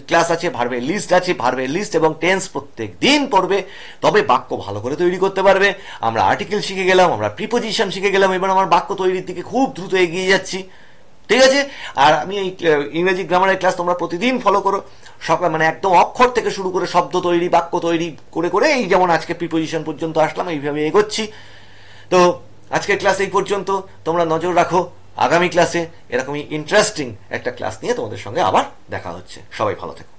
ক্লাস আছে, ভার্বের লিস্ট আছে। ভার্বের লিস্ট এবং টেন্স প্রত্যেক দিন পড়বে, তবে বাক্য ভালো করে তৈরি করতে পারবে। আমরা আর্টিকেল শিখে গেলাম, আমরা প্রিপোজিশন শিখে গেলাম, এবার আমার বাক্য তৈরির দিকে খুব দ্রুত এগিয়ে যাচ্ছি। ঠিক আছে, আর আমি এই ইংরেজি গ্রামারের ক্লাস তোমরা প্রতিদিন ফলো করো। সকাল মানে একদম অক্ষর থেকে শুরু করে শব্দ তৈরি, বাক্য তৈরি করে করে এই যেমন আজকে প্রিপোজিশন পর্যন্ত আসলাম, এইভাবে এগোচ্ছি। তো আজকের ক্লাস এই পর্যন্ত। তোমরা নজর রাখো, আগামী ক্লাসে এরকমই ইন্টারেস্টিং একটা ক্লাস নিয়ে তোমাদের সঙ্গে আবার দেখা হচ্ছে। সবাই ভালো থেকো।